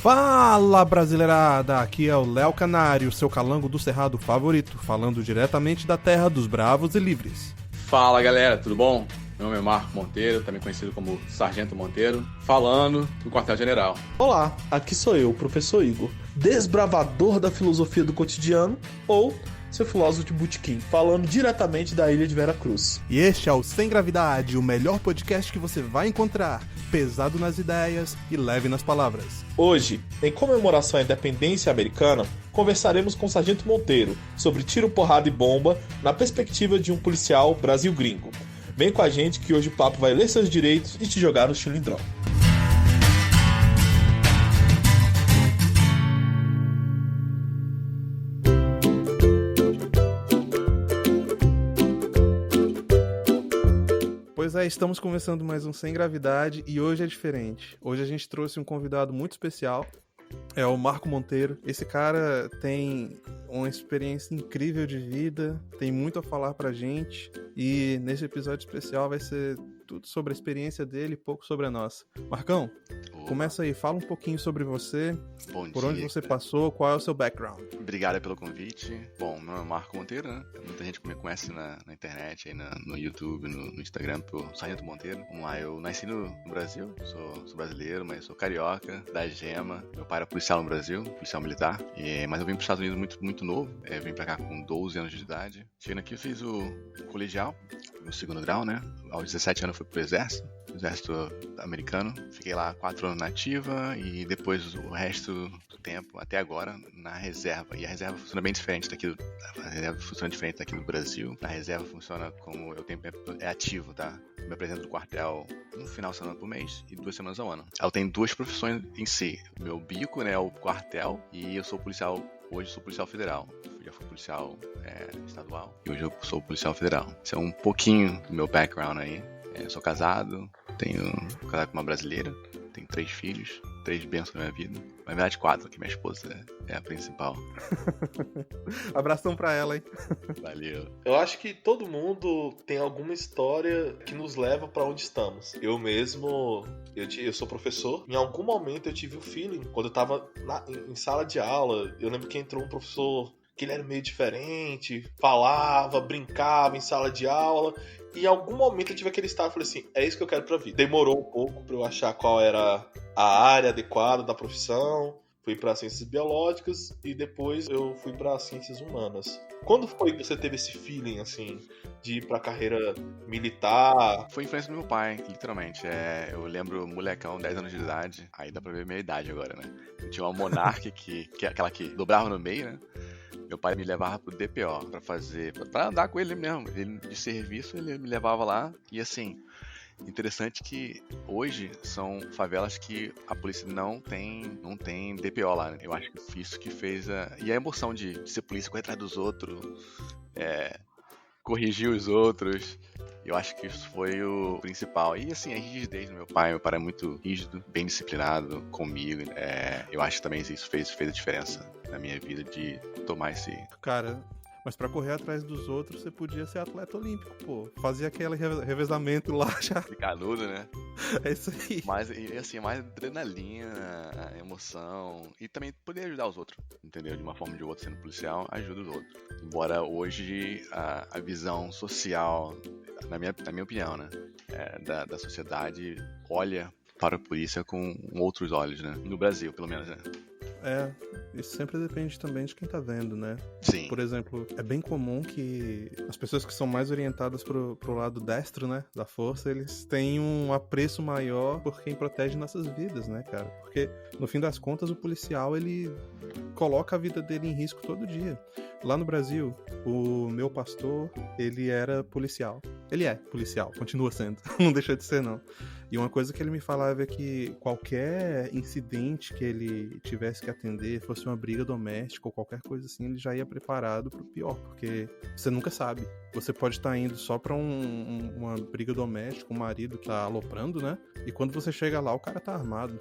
Fala, brasileirada! Aqui é o Léo Canário, seu calango do cerrado favorito, falando diretamente da terra dos bravos e livres. Fala, galera, tudo bom? Meu nome é Marco Monteiro, também conhecido como Sargento Monteiro, falando do quartel-general. Olá, aqui sou eu, o professor Igor, desbravador da filosofia do cotidiano, ou seu filósofo de botequim, falando diretamente da ilha de Veracruz. E este é o Sem Gravidade, o melhor podcast que você vai encontrar, pesado nas ideias e leve nas palavras. Hoje, em comemoração à independência americana, conversaremos com o Sargento Monteiro sobre tiro, porrada e bomba na perspectiva de um policial Brasil gringo. Vem com a gente que hoje o papo vai ler seus direitos e te jogar no chilindrão. Pois é, estamos começando mais um Sem Gravidade e hoje é diferente. Hoje a gente trouxe um convidado muito especial, é o Marco Monteiro. Esse cara tem uma experiência incrível de vida, tem muito a falar pra gente e nesse episódio especial vai ser tudo sobre a experiência dele e pouco sobre a nossa. Marcão, começa aí, fala um pouquinho sobre você, por onde você passou, qual é o seu background. Obrigado pelo convite. Bom, meu nome é Marco Monteiro, né? Muita gente me conhece na internet, aí no YouTube, no Instagram, por Sargento Monteiro. Vamos lá, eu nasci no Brasil, sou brasileiro, mas sou carioca, da Gema. Meu pai era policial no Brasil, policial militar, mas eu vim para os Estados Unidos muito novo, vim para cá com 12 anos de idade. Chegando aqui eu fiz o colegial, no segundo grau, né? Aos 17 anos eu fui pro exército americano. Fiquei lá 4 anos na ativa e depois o resto do tempo, até agora, na reserva. E a reserva funciona bem diferente daqui do Brasil. Na reserva funciona como eu tenho ativo, tá? Eu me apresento no quartel um final de semana por mês e 2 semanas ao ano. Eu tenho 2 profissões em si. O meu bico, né, é o quartel, e eu sou policial. Hoje eu sou policial federal. Eu já fui policial estadual e hoje eu sou policial federal. Isso é um pouquinho do meu background aí. Sou casado, casado com uma brasileira, tenho 3 filhos, 3 bênçãos na minha vida. Na verdade 4, que minha esposa é a principal. Abração pra ela, hein? Valeu. Eu acho que todo mundo tem alguma história que nos leva pra onde estamos. Eu mesmo, eu sou professor. Em algum momento eu tive o feeling, quando eu tava em sala de aula, eu lembro que entrou um professor que ele era meio diferente, falava, brincava em sala de aula. E em algum momento eu tive aquele estado e falei assim, é isso que eu quero pra vida. Demorou um pouco pra eu achar qual era a área adequada da profissão. Fui pra ciências biológicas e depois eu fui pra ciências humanas. Quando foi que você teve esse feeling, assim, de ir pra carreira militar? Foi influência do meu pai, literalmente. Eu lembro, molecão, 10 anos de idade. Aí dá pra ver a minha idade agora, né? Eu tinha uma Monarch, que é aquela que dobrava no meio, né? Meu pai me levava pro DPO pra andar com ele mesmo. Ele, de serviço, ele me levava lá. E assim, interessante que hoje são favelas que a polícia não tem DPO lá, né? Eu acho que isso que fez E a emoção de ser polícia, correr atrás dos outros, corrigir os outros. Eu acho que isso foi o principal. E assim, a rigidez do meu pai é muito rígido, bem disciplinado comigo. Eu acho que também isso fez a diferença na minha vida de tomar esse... Cara, mas pra correr atrás dos outros, você podia ser atleta olímpico, pô. Fazia aquele revezamento lá já. Canudo, né? É isso aí. Mas, assim, mais adrenalina, emoção. E também poder ajudar os outros, entendeu? De uma forma ou de outra, sendo policial, ajuda os outros. Embora hoje a visão social, na minha opinião, né? Da sociedade olha para a polícia com outros olhos, né? No Brasil, pelo menos, né? Isso sempre depende também de quem tá vendo, né? Sim. Por exemplo, é bem comum que as pessoas que são mais orientadas pro lado destro, né, da força, eles têm um apreço maior por quem protege nossas vidas, né, cara? Porque, no fim das contas, o policial, ele coloca a vida dele em risco todo dia. Lá no Brasil, o meu pastor, ele era policial. Ele é policial, continua sendo. Não deixa de ser, não. E uma coisa que ele me falava é que qualquer incidente que ele tivesse que atender, fosse uma briga doméstica ou qualquer coisa assim, ele já ia preparado pro pior, porque você nunca sabe. Você pode estar indo só pra uma briga doméstica, o marido tá aloprando, né? E quando você chega lá, o cara tá armado.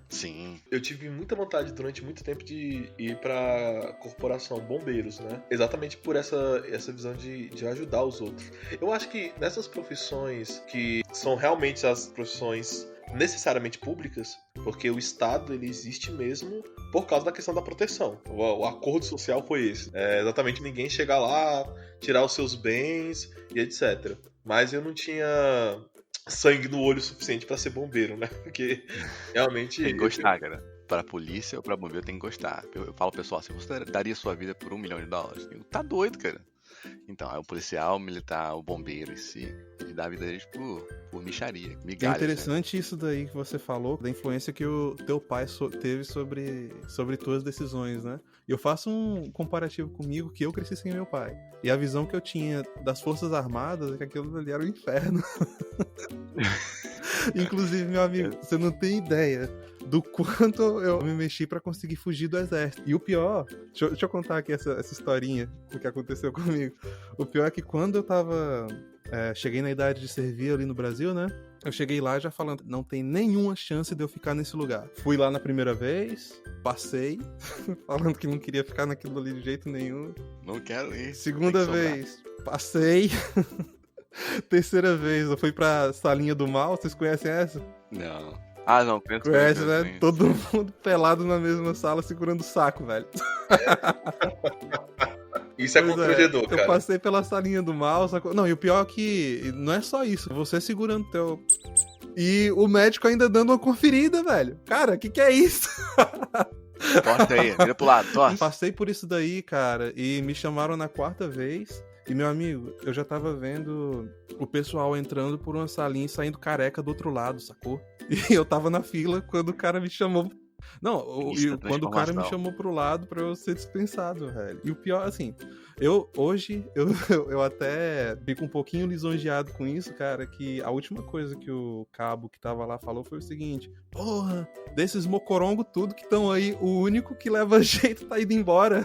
Sim. Eu tive muita vontade durante muito tempo de ir pra corporação, bombeiros, né? Exatamente por essa visão de ajudar os outros. Eu acho que nessas profissões que são realmente as profissões necessariamente públicas, porque o Estado ele existe mesmo por causa da questão da proteção. O acordo social foi esse. Exatamente ninguém chegar lá, tirar os seus bens e etc. Mas eu não tinha sangue no olho suficiente pra ser bombeiro, né? Porque realmente... Tem que gostar, cara. Pra polícia ou pra bombeiro tem que gostar. Eu falo pro pessoal, se você daria sua vida por $1 milhão? Eu, tá doido, cara. Então, é o policial, o militar, o bombeiro em si, ele dá a vida deles por micharia, migalhas. É interessante, né? Isso daí que você falou, da influência que o teu pai teve sobre tuas decisões, né? E eu faço um comparativo comigo, que eu cresci sem meu pai. E a visão que eu tinha das Forças Armadas é que aquilo ali era o inferno. Inclusive, meu amigo, você não tem ideia do quanto eu me mexi pra conseguir fugir do exército. E o pior, deixa eu contar aqui essa historinha do que aconteceu comigo. O pior é que quando eu tava... cheguei na idade de servir ali no Brasil, né? Eu cheguei lá já falando, não tem nenhuma chance de eu ficar nesse lugar. Fui lá na primeira vez, passei, falando que não queria ficar naquilo ali de jeito nenhum. Não quero ir. Segunda vez, passei. Terceira vez, eu fui pra Salinha do Mal, vocês conhecem essa? Não. Ah, não, conhece, né? Sim. Todo mundo pelado na mesma sala segurando o saco, velho. Isso é constrangedor, cara. Eu passei pela Salinha do Mal, sacou? Não, e o pior é que não é só isso. Você segurando teu... E o médico ainda dando uma conferida, velho. Cara, que é isso? Torce aí, vira pro lado, torce. Passei por isso daí, cara, e me chamaram na 4ª vez. E, meu amigo, eu já tava vendo o pessoal entrando por uma salinha e saindo careca do outro lado, sacou? E eu tava na fila quando o cara me chamou... Não, quando o cara me chamou pro lado pra eu ser dispensado, velho. E o pior, assim, hoje eu até fico um pouquinho lisonjeado com isso, cara, que a última coisa que o cabo que tava lá falou foi o seguinte: porra, desses mocorongo tudo que estão aí, o único que leva jeito tá indo embora.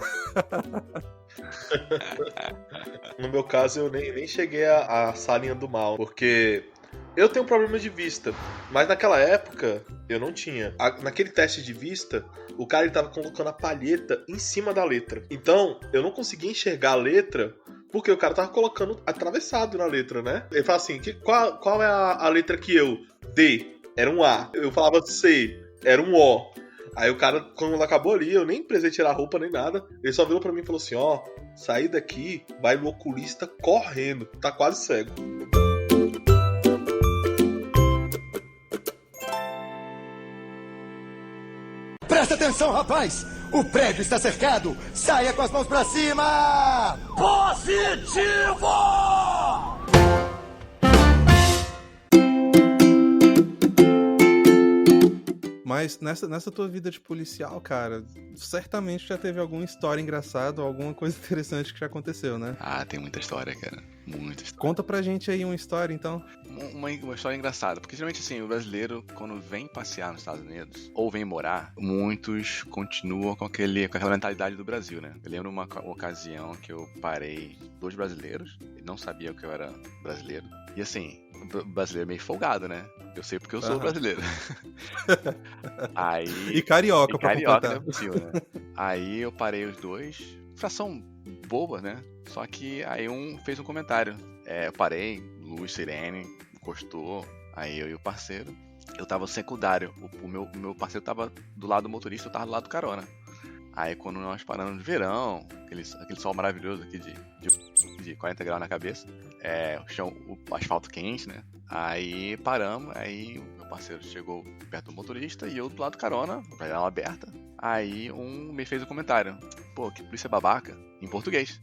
No meu caso, eu nem cheguei à salinha do mal, porque eu tenho um problema de vista, mas naquela época eu não tinha. Naquele teste de vista, o cara ele tava colocando a palheta em cima da letra. Então, eu não conseguia enxergar a letra, porque o cara tava colocando atravessado na letra, né? Ele fala assim, qual é a letra que eu? D, era um A. Eu falava C, era um O. Aí o cara, quando acabou ali, eu nem precisei tirar a roupa nem nada. Ele só virou pra mim e falou assim, ó, saí daqui, vai no oculista correndo, tá quase cego. Presta atenção, rapaz! O prédio está cercado! Saia com as mãos pra cima! Positivo! Mas nessa tua vida de policial, cara, certamente já teve alguma história engraçada ou alguma coisa interessante que já aconteceu, né? Ah, tem muita história, cara. Muita história. Conta pra gente aí uma história, então. Uma história engraçada, porque geralmente assim, o brasileiro, quando vem passear nos Estados Unidos, ou vem morar, muitos continuam com aquela mentalidade do Brasil, né? Eu lembro uma ocasião que eu parei 2 brasileiros, e não sabiam que eu era brasileiro, e assim, o brasileiro é meio folgado, né? Eu sei porque eu sou brasileiro. Aí... E carioca, pra carioca, não é possível, né? Aí eu parei os 2, fração boba, né? Só que aí um fez um comentário. Eu parei, luz, sirene, encostou, aí eu e o parceiro. Eu tava secundário, o meu parceiro tava do lado do motorista, eu tava do lado do carona. Aí quando nós paramos no verão, aquele sol maravilhoso aqui de 40 graus na cabeça, o asfalto quente, né? Aí paramos, aí o meu parceiro chegou perto do motorista e eu do lado do carona, com a janela aberta. Aí um me fez um comentário, pô, que polícia babaca, em português.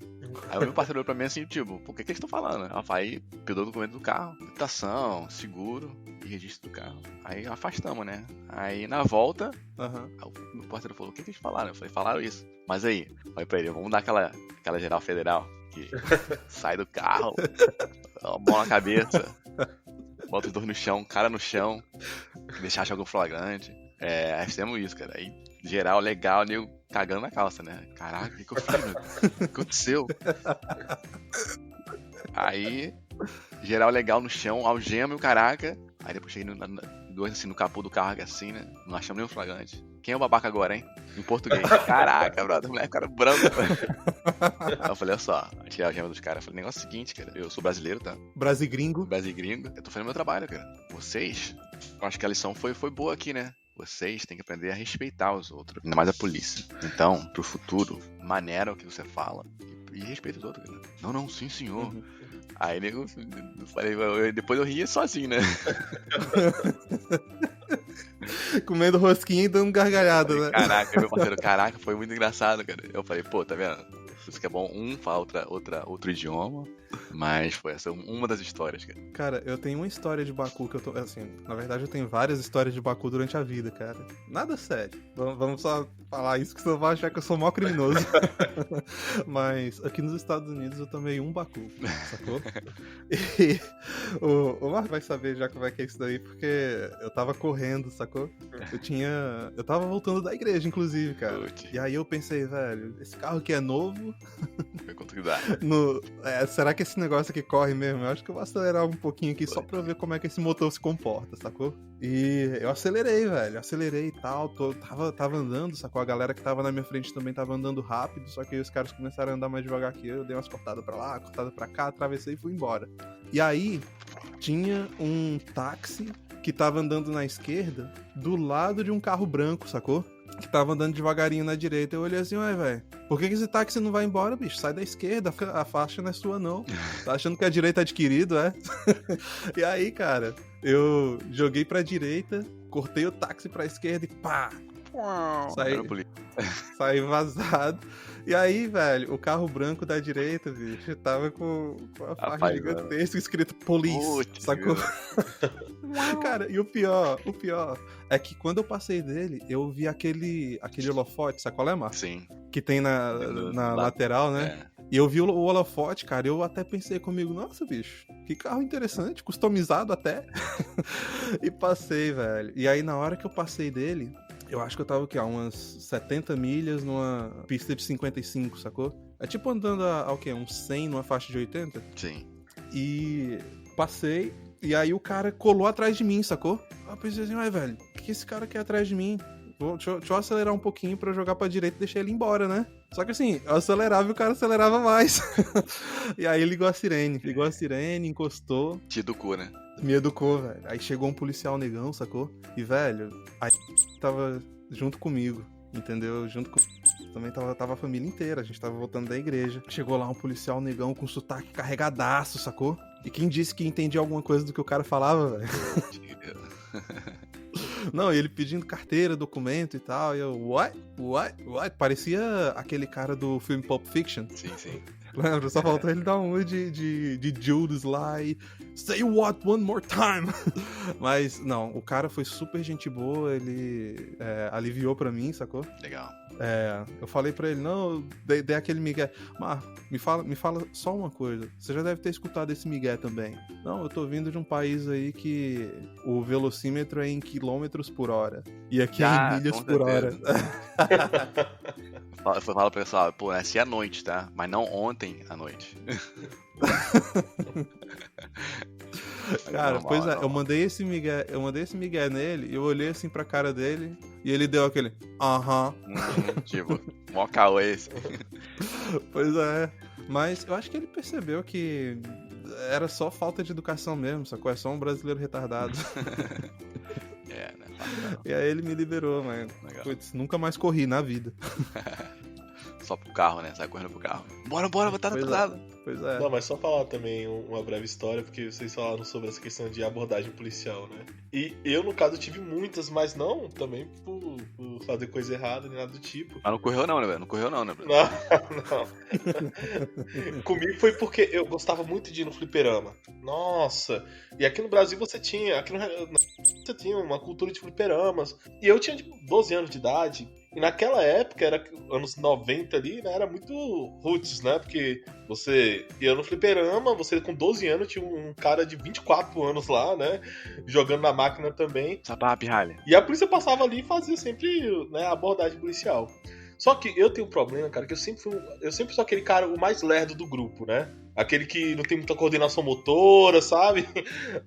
Aí o meu parceiro olhou pra mim assim, tipo, por que eles estão falando? Aí pegou o documento do carro, habilitação, seguro e registro do carro. Aí afastamos, né? Aí na volta, o meu parceiro falou, o que eles falaram? Eu falei, falaram isso. Mas aí, falei pra ele, vamos dar aquela geral federal, que sai do carro, dá uma bola na cabeça, bota os 2 no chão, cara no chão, deixar algum flagrante. Aí fizemos isso, cara. Aí, geral, legal, nego cagando na calça, né? Caraca, o que eu fiz, mano? O que aconteceu? Aí, geral legal no chão, algema e o caraca. Aí depois cheguei dois assim no capô do carro, assim, né? Não achamos nenhum flagrante. Quem é o babaca agora, hein? Em português. Caraca, brother, o moleque cara branco. Aí eu falei, olha só, tirei a algema dos caras. Eu falei, negócio é o seguinte, cara, eu sou brasileiro, tá? Brasigringo. Brasigringo. Eu tô fazendo meu trabalho, cara. Vocês Eu acho que a lição foi boa aqui, né? Vocês têm que aprender a respeitar os outros, ainda mais a polícia. Então, pro futuro, maneira o que você fala e respeita os outros. Né? Não, sim, senhor. Aí, nego, depois eu ria sozinho, né? Comendo rosquinha e dando gargalhada, né? Caraca, meu parceiro, foi muito engraçado, cara. Eu falei, pô, tá vendo? Isso que é bom, fala outro idioma, mas foi essa uma das histórias, cara. Cara, eu tenho uma história de Baku que eu tô, assim, na verdade eu tenho várias histórias de Baku durante a vida, cara. Nada sério. Vamos só falar isso que você vai achar que eu sou mó criminoso. Mas aqui nos Estados Unidos eu tomei um Baku, sacou? E o Marco vai saber já como é que é isso daí, porque eu tava correndo, sacou? Eu tava voltando da igreja, inclusive, cara. Putz. E aí eu pensei, velho, esse carro aqui é novo. Foi quanto que dá. Será que esse negócio aqui corre mesmo? Eu acho que eu vou acelerar um pouquinho aqui só pra ver como é que esse motor se comporta, sacou? E eu acelerei, velho. Acelerei e tal. Tava andando, sacou? A galera que tava na minha frente também tava andando rápido, só que aí os caras começaram a andar mais devagar que eu dei umas cortadas pra lá, cortadas pra cá, atravessei e fui embora. E aí, tinha um táxi que tava andando na esquerda do lado de um carro branco, sacou? Que tava andando devagarinho na direita. Eu olhei assim, ué, velho, por que esse táxi não vai embora, bicho? Sai da esquerda, a faixa não é sua, não. Tá achando que a direita é adquirido, é? E aí, cara, eu joguei pra direita, cortei o táxi pra esquerda e pá! Saí vazado. E aí, velho, o carro branco da direita, bicho, tava com a faixa gigantesca escrito Police, sacou? Cara, e o pior é que quando eu passei dele, eu vi aquele holofote, sabe qual é, Marcos? Sim. Que tem na lateral, né? É. E eu vi o holofote, cara, eu até pensei comigo, nossa, bicho, que carro interessante, customizado até. E passei, velho. E aí, na hora que eu passei dele, eu acho que eu tava, a umas 70 milhas numa pista de 55, sacou? É tipo andando uns 100 numa faixa de 80? Sim. E passei, e aí o cara colou atrás de mim, sacou? Eu pensei assim, ué, velho, o que esse cara quer atrás de mim? Deixa eu acelerar um pouquinho pra eu jogar pra direita e deixar ele embora, né? Só que assim, eu acelerava e o cara acelerava mais. E aí ligou a sirene, encostou. Te educou, né? Me educou, velho. Aí chegou um policial negão, sacou? E, velho, aí tava junto comigo, entendeu? Junto com... Também tava a família inteira, a gente tava voltando da igreja. Chegou lá um policial negão com sotaque carregadaço, sacou? E quem disse que entendia alguma coisa do que o cara falava, velho? Não, ele pedindo carteira, documento e tal. E eu, what? Parecia aquele cara do filme Pulp Fiction. Sim. Lembra? Só faltou ele dar um de Judas lá e say what one more time. Mas, não, o cara foi super gente boa, ele aliviou pra mim, sacou? Legal. Eu falei pra ele, não, eu dei aquele migué. Mar, me fala só uma coisa. Você já deve ter escutado esse migué também. Não, eu tô vindo de um país aí que o velocímetro é em quilômetros por hora. E aqui é em milhas por hora. Fala pro pessoal, pô, nasci à noite, tá? Mas não ontem à noite. Cara, normal, pois é, normal. eu mandei esse migué nele, e eu olhei assim pra cara dele, e ele deu aquele aham. Tipo, mó caô esse. Pois é, mas eu acho que ele percebeu que era só falta de educação mesmo, sacou? É só um brasileiro retardado. Né? E aí ele me liberou, mano. Putz, nunca mais corri na vida. Só pro carro, né? Sai correndo pro carro. Bora, vou estar atrasado. Pois é. Não, mas só falar também uma breve história, porque vocês falaram sobre essa questão de abordagem policial, né? E eu, no caso, tive muitas, mas não também por fazer coisa errada, nem nada do tipo. Mas não correu não, né, velho? Não correu não, né, velho? Não. Comigo foi porque eu gostava muito de ir no fliperama. Nossa! E aqui no Brasil você tinha uma cultura de fliperamas. E eu tinha 12 anos de idade. E naquela época, era anos 90 ali, né? Era muito roots, né? Porque você ia no fliperama, você com 12 anos tinha um cara de 24 anos lá, né? Jogando na máquina também. Sabá, pirralha. E a polícia passava ali e fazia sempre, né, a abordagem policial. Só que eu tenho um problema, cara, que eu sempre sou aquele cara, o mais lerdo do grupo, né? Aquele que não tem muita coordenação motora, sabe?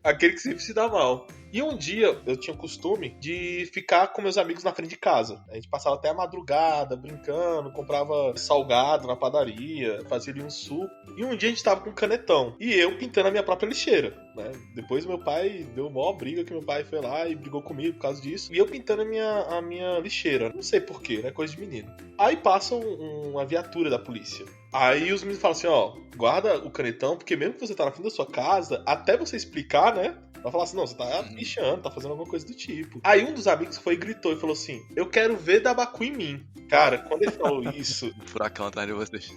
Aquele que sempre se dá mal. E um dia eu tinha o costume de ficar com meus amigos na frente de casa. A gente passava até a madrugada brincando, comprava salgado na padaria, fazia ali um suco. E um dia a gente tava com um canetão e eu pintando a minha própria lixeira, né? Depois meu pai deu maior briga, que meu pai foi lá e brigou comigo por causa disso. E eu pintando a minha lixeira. Não sei porquê, né? Coisa de menino. Aí passa uma viatura da polícia. Aí os meninos falam assim, ó, guarda o canetão, porque mesmo que você tá na frente da sua casa, até você explicar, né? Vai falar assim, não, você tá pichando, tá fazendo alguma coisa do tipo. Aí um dos amigos foi e gritou e falou assim, eu quero ver Dabacu em mim. Cara, quando ele falou isso... Um furacão atrás de vocês.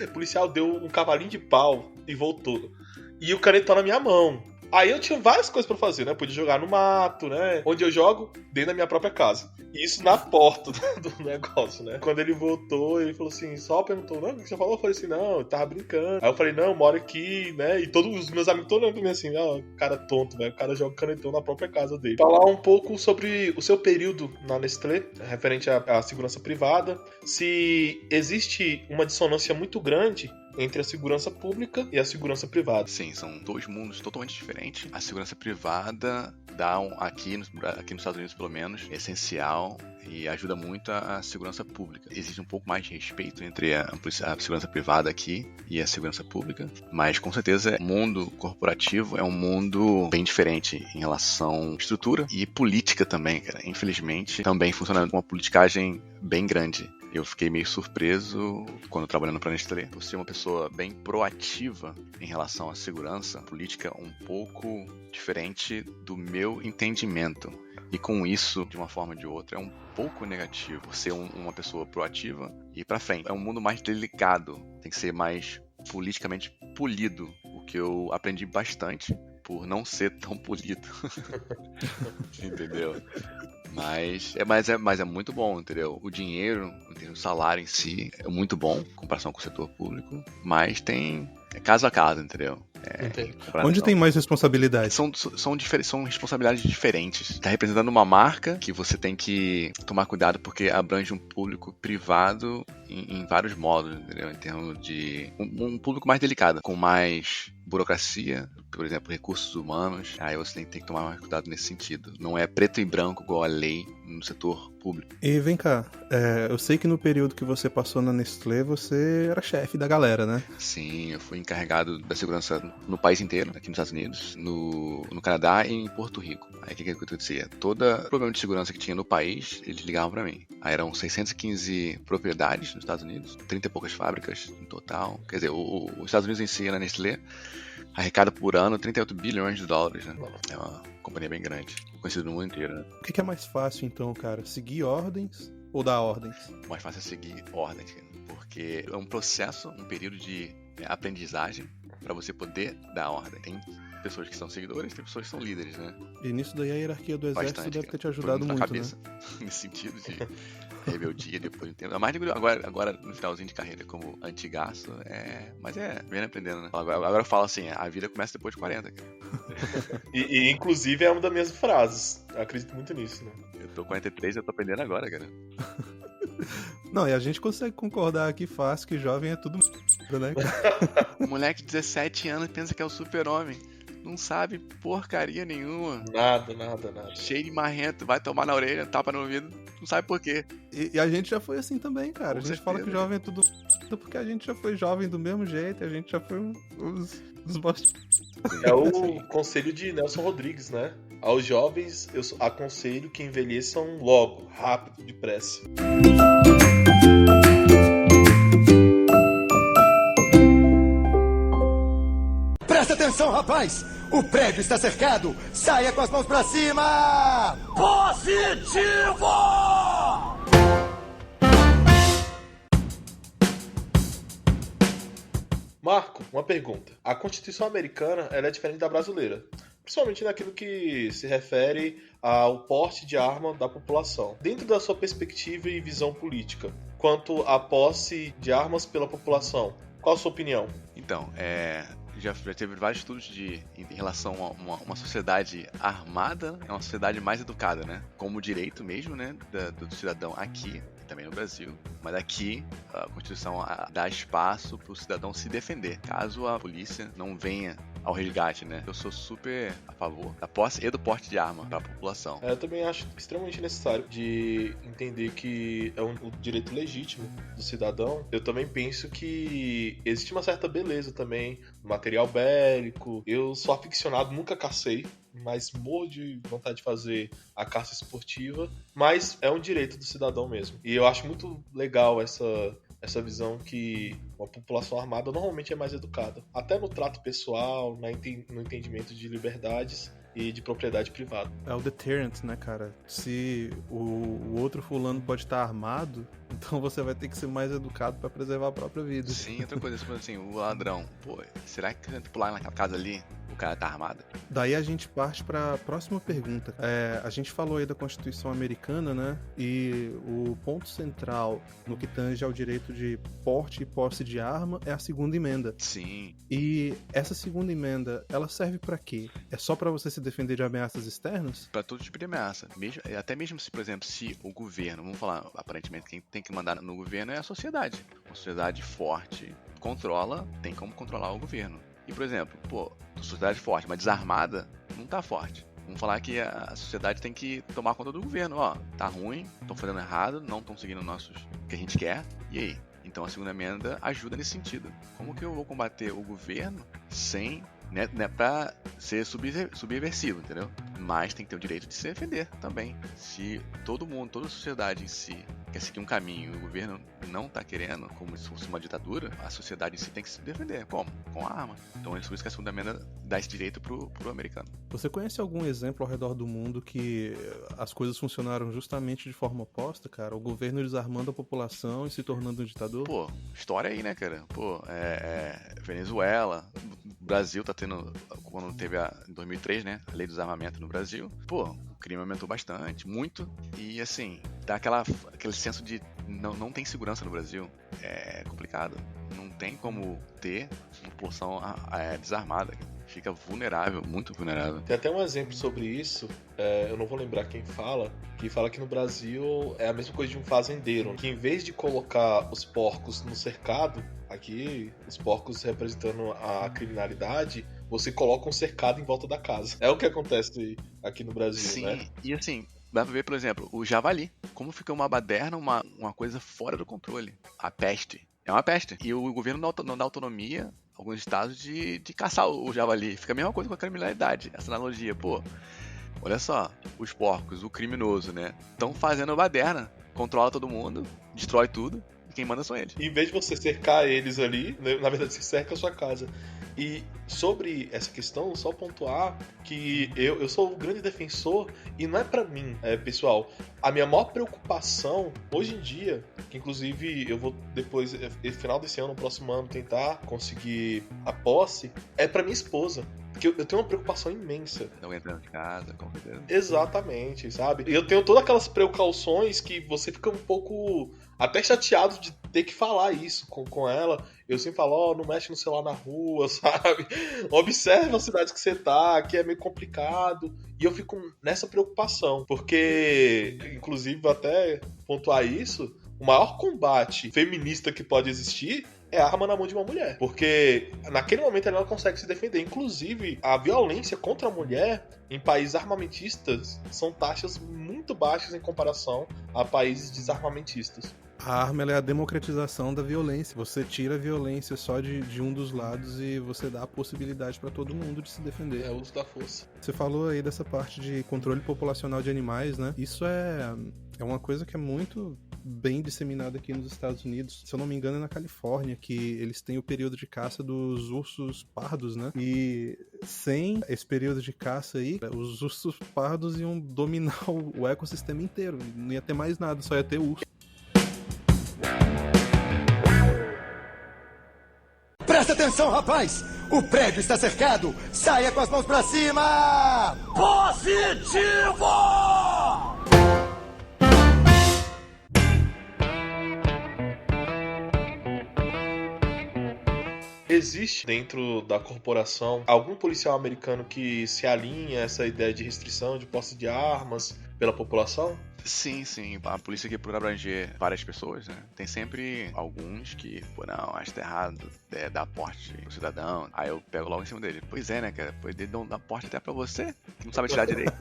O policial deu um cavalinho de pau e voltou. E o canetão na minha mão. Aí eu tinha várias coisas pra fazer, né? Podia jogar no mato, né? Onde eu jogo? Dentro da minha própria casa. E isso na porta do negócio, né? Quando ele voltou, ele falou assim, só perguntou, não, o que você falou? Eu falei assim, não, eu tava brincando. Aí eu falei, não, eu moro aqui, né? E todos os meus amigos todos olhando pra mim assim, ó, cara tonto, velho. O cara joga canetão na própria casa dele. Falar um pouco sobre o seu período na Nestlé, referente à segurança privada. Se existe uma dissonância muito grande entre a segurança pública e a segurança privada. Sim, são dois mundos totalmente diferentes. A segurança privada dá aqui nos Estados Unidos, pelo menos, é essencial e ajuda muito a segurança pública. Existe um pouco mais de respeito entre a segurança privada aqui e a segurança pública, mas com certeza o mundo corporativo é um mundo bem diferente em relação à estrutura e política também, cara. Infelizmente, também funciona com uma politicagem bem grande. Eu fiquei meio surpreso quando trabalhando para a Nestlé, por ser uma pessoa bem proativa em relação à segurança política, um pouco diferente do meu entendimento. E com isso, de uma forma ou de outra, é um pouco negativo, por ser uma pessoa proativa e ir para frente. É um mundo mais delicado, tem que ser mais politicamente polido, o que eu aprendi bastante por não ser tão polido. Entendeu? Mas é muito bom, entendeu? O dinheiro, o salário em si é muito bom em comparação com o setor público, mas é caso a caso, entendeu? Onde tem mais responsabilidade? São responsabilidades diferentes. Tá representando uma marca que você tem que tomar cuidado porque abrange um público privado em vários modos, entendeu? Em termos de um público mais delicado, com mais burocracia, por exemplo, recursos humanos. Aí você tem que tomar mais cuidado nesse sentido. Não é preto e branco igual a lei no setor público. E vem cá, eu sei que no período que você passou na Nestlé, você era chefe da galera, né? Sim, eu fui encarregado da segurança no país inteiro, aqui nos Estados Unidos, no Canadá e em Porto Rico. Aí o que acontecia? Todo problema de segurança que tinha no país, eles ligavam pra mim. Aí eram 615 propriedades nos Estados Unidos, 30 e poucas fábricas no total. Quer dizer, os Estados Unidos em si, na Nestlé, arrecada por ano 38 bilhões de dólares, né? É uma companhia bem grande, conhecida no mundo inteiro, né? O que é mais fácil, então, cara? Seguir ordens ou dar ordens? O mais fácil é seguir ordens, porque é um processo, um período de aprendizagem para você poder dar ordem. Tem pessoas que são seguidores, tem pessoas que são líderes, né? E nisso daí a hierarquia do exército Bastante, deve ter te ajudado muito, cabeça, né? Nesse sentido de rebeldia depois de um tempo. Mais agora no finalzinho de carreira como antigaço, mas vem aprendendo, né? Agora eu falo assim, a vida começa depois de 40, cara. E inclusive é uma das minhas frases. Eu acredito muito nisso, né? Eu tô 43 e eu tô aprendendo agora, cara. Não, e a gente consegue concordar aqui fácil que jovem é tudo né? Um moleque de 17 anos pensa que é o super-homem. Não sabe porcaria nenhuma. Nada. Cheio de marrento, vai tomar na orelha, tapa no ouvido, não sabe por quê. E a gente já foi assim também, cara. Com a gente certeza, fala que jovem é tudo porque a gente já foi jovem do mesmo jeito, a gente já foi os bosta. É o conselho de Nelson Rodrigues, né? Aos jovens, eu aconselho que envelheçam logo, rápido, depressa. Presta atenção, rapaz! O prédio está cercado! Saia com as mãos pra cima! Positivo! Marco, uma pergunta. A Constituição americana ela é diferente da brasileira, principalmente naquilo que se refere ao porte de arma da população. Dentro da sua perspectiva e visão política, quanto à posse de armas pela população, qual a sua opinião? Então, já teve vários estudos em relação a uma sociedade armada, é uma sociedade mais educada, né? Como direito mesmo, né? Do cidadão aqui. também no Brasil. Mas aqui, a Constituição dá espaço para o cidadão se defender, caso a polícia não venha ao resgate, né? Eu sou super a favor da posse e do porte de arma para a população. Eu também acho extremamente necessário de entender que é um direito legítimo do cidadão. Eu também penso que existe uma certa beleza também no material bélico. Eu sou aficionado, nunca cacei, mas morro de vontade de fazer a caça esportiva, mas é um direito do cidadão mesmo. E eu acho muito legal essa visão que uma população armada normalmente é mais educada. Até no trato pessoal, no entendimento de liberdades e de propriedade privada. É o deterrent, né, cara? Se o outro fulano pode estar armado, então você vai ter que ser mais educado pra preservar a própria vida. Sim, outra coisa, tipo assim, o ladrão, pô, será que se a gente pular naquela casa ali, o cara tá armado? Daí a gente parte pra próxima pergunta. A gente falou aí da Constituição Americana, né? E o ponto central no que tange ao direito de porte e posse de arma é a segunda emenda. Sim. E essa segunda emenda, ela serve pra quê? É só pra você se defender de ameaças externas? Pra todo tipo de ameaça. Até mesmo se, por exemplo, se o governo, vamos falar, aparentemente quem tem que mandar no governo é a sociedade. Uma sociedade forte tem como controlar o governo. E, por exemplo, sociedade forte, mas desarmada, não tá forte. Vamos falar que a sociedade tem que tomar conta do governo. Ó, tá ruim, estão fazendo errado, não estão seguindo o que a gente quer. E aí? Então a segunda emenda ajuda nesse sentido. Como que eu vou combater o governo sem... Não é pra ser subversivo, entendeu? Mas tem que ter o direito de se defender também. Se todo mundo, toda a sociedade em si quer seguir um caminho e o governo não tá querendo, como se fosse uma ditadura, a sociedade em si tem que se defender. Como? Com a arma. Então é por isso que a segunda emenda dá esse direito pro americano. Você conhece algum exemplo ao redor do mundo que as coisas funcionaram justamente de forma oposta, cara? O governo desarmando a população e se tornando um ditador? História aí, né, cara? Venezuela, o Brasil tá tendo, quando teve em 2003, né, a lei do desarmamento no Brasil, o crime aumentou bastante, muito, e assim, dá aquele senso de não tem segurança no Brasil, é complicado, não tem como ter uma população desarmada, fica vulnerável, muito vulnerável. Tem até um exemplo sobre isso, eu não vou lembrar quem fala, que fala que no Brasil é a mesma coisa de um fazendeiro, que em vez de colocar os porcos no cercado, aqui os porcos representando a criminalidade, você coloca um cercado em volta da casa. É o que acontece aqui no Brasil, sim, né? E assim, dá pra ver, por exemplo, o javali, como fica uma baderna, uma coisa fora do controle. A peste. É uma peste. E o governo não dá autonomia, alguns estados, de caçar o javali. Fica a mesma coisa com a criminalidade. Essa analogia, olha só, os porcos, o criminoso, né? Estão fazendo baderna. Controla todo mundo, destrói tudo. E quem manda são eles. Em vez de você cercar eles ali, na verdade você cerca a sua casa. E sobre essa questão, só pontuar que eu sou um grande defensor, e não é pra mim, pessoal. A minha maior preocupação, hoje em dia, que inclusive eu vou depois, no final desse ano, no próximo ano, tentar conseguir a posse, é pra minha esposa. Porque eu tenho uma preocupação imensa. Não entrando em casa, com certeza. Exatamente, sabe? E eu tenho todas aquelas precauções que você fica um pouco até chateado de ter que falar isso com ela. Eu sempre falo, não mexe no celular na rua, sabe? Observe a cidade que você tá, que é meio complicado. E eu fico nessa preocupação, porque, inclusive, até pontuar isso, o maior combate feminista que pode existir é a arma na mão de uma mulher. Porque naquele momento ela consegue se defender. Inclusive, a violência contra a mulher em países armamentistas são taxas muito baixas em comparação a países desarmamentistas. A arma ela é a democratização da violência. Você tira a violência só de um dos lados e você dá a possibilidade para todo mundo de se defender. É o uso da força. Você falou aí dessa parte de controle populacional de animais, né? Isso é uma coisa que é muito bem disseminada aqui nos Estados Unidos. Se eu não me engano, é na Califórnia, que eles têm o período de caça dos ursos pardos, né? E sem esse período de caça aí, os ursos pardos iam dominar o ecossistema inteiro. Não ia ter mais nada, só ia ter urso. Presta atenção, rapaz! O prédio está cercado! Saia com as mãos pra cima! Positivo! existe dentro da corporação algum policial americano que se alinha a essa ideia de restrição de posse de armas pela população? Sim. A polícia aqui, por abranger várias pessoas, né? Tem sempre alguns que, pô, não, acho que tá errado dar porte pro cidadão. Aí eu pego logo em cima dele. Pois é, né, cara? Pois ele dá porte até pra você, que não sabe tirar direito.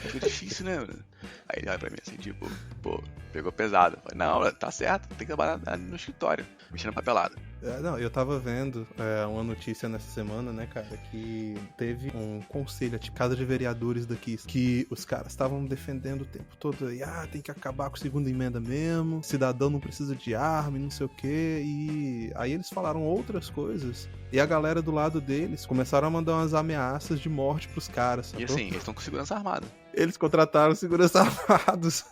Fica difícil, né, mano? Aí ele olha pra mim assim, tipo, pô, pegou pesado. Eu falei, não, tá certo, tem que trabalhar no escritório, mexendo papelada. Não, eu tava vendo uma notícia nessa semana, né, cara, que teve um conselho de casa de vereadores daqui, que os caras estavam defendendo o tempo todo aí, tem que acabar com a segunda emenda mesmo, cidadão não precisa de arma e não sei o quê, e aí eles falaram outras coisas, e a galera do lado deles começaram a mandar umas ameaças de morte pros caras, sacou? E assim, eles estão com segurança armada. Eles contrataram segurança armados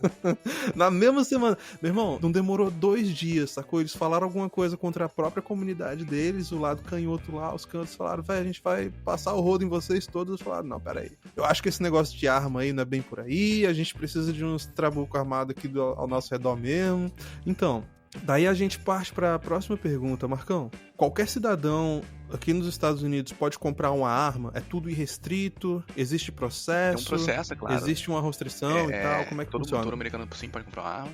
na mesma semana. Meu irmão, não demorou 2 dias, sacou? Eles falaram alguma coisa contra a própria comunidade deles, o lado canhoto lá, os cantos falaram, velho, a gente vai passar o rodo em vocês todos. Eles falaram, não, peraí. Eu acho que esse negócio de arma aí não é bem por aí, a gente precisa de uns trabuco armado aqui ao nosso redor mesmo. Então, daí a gente parte para a próxima pergunta, Marcão. Qualquer cidadão aqui nos Estados Unidos pode comprar uma arma? É tudo irrestrito? Existe processo? Tem um processo, é claro. Existe uma restrição e tal? Como é que funciona? Todo americano sim pode comprar uma arma.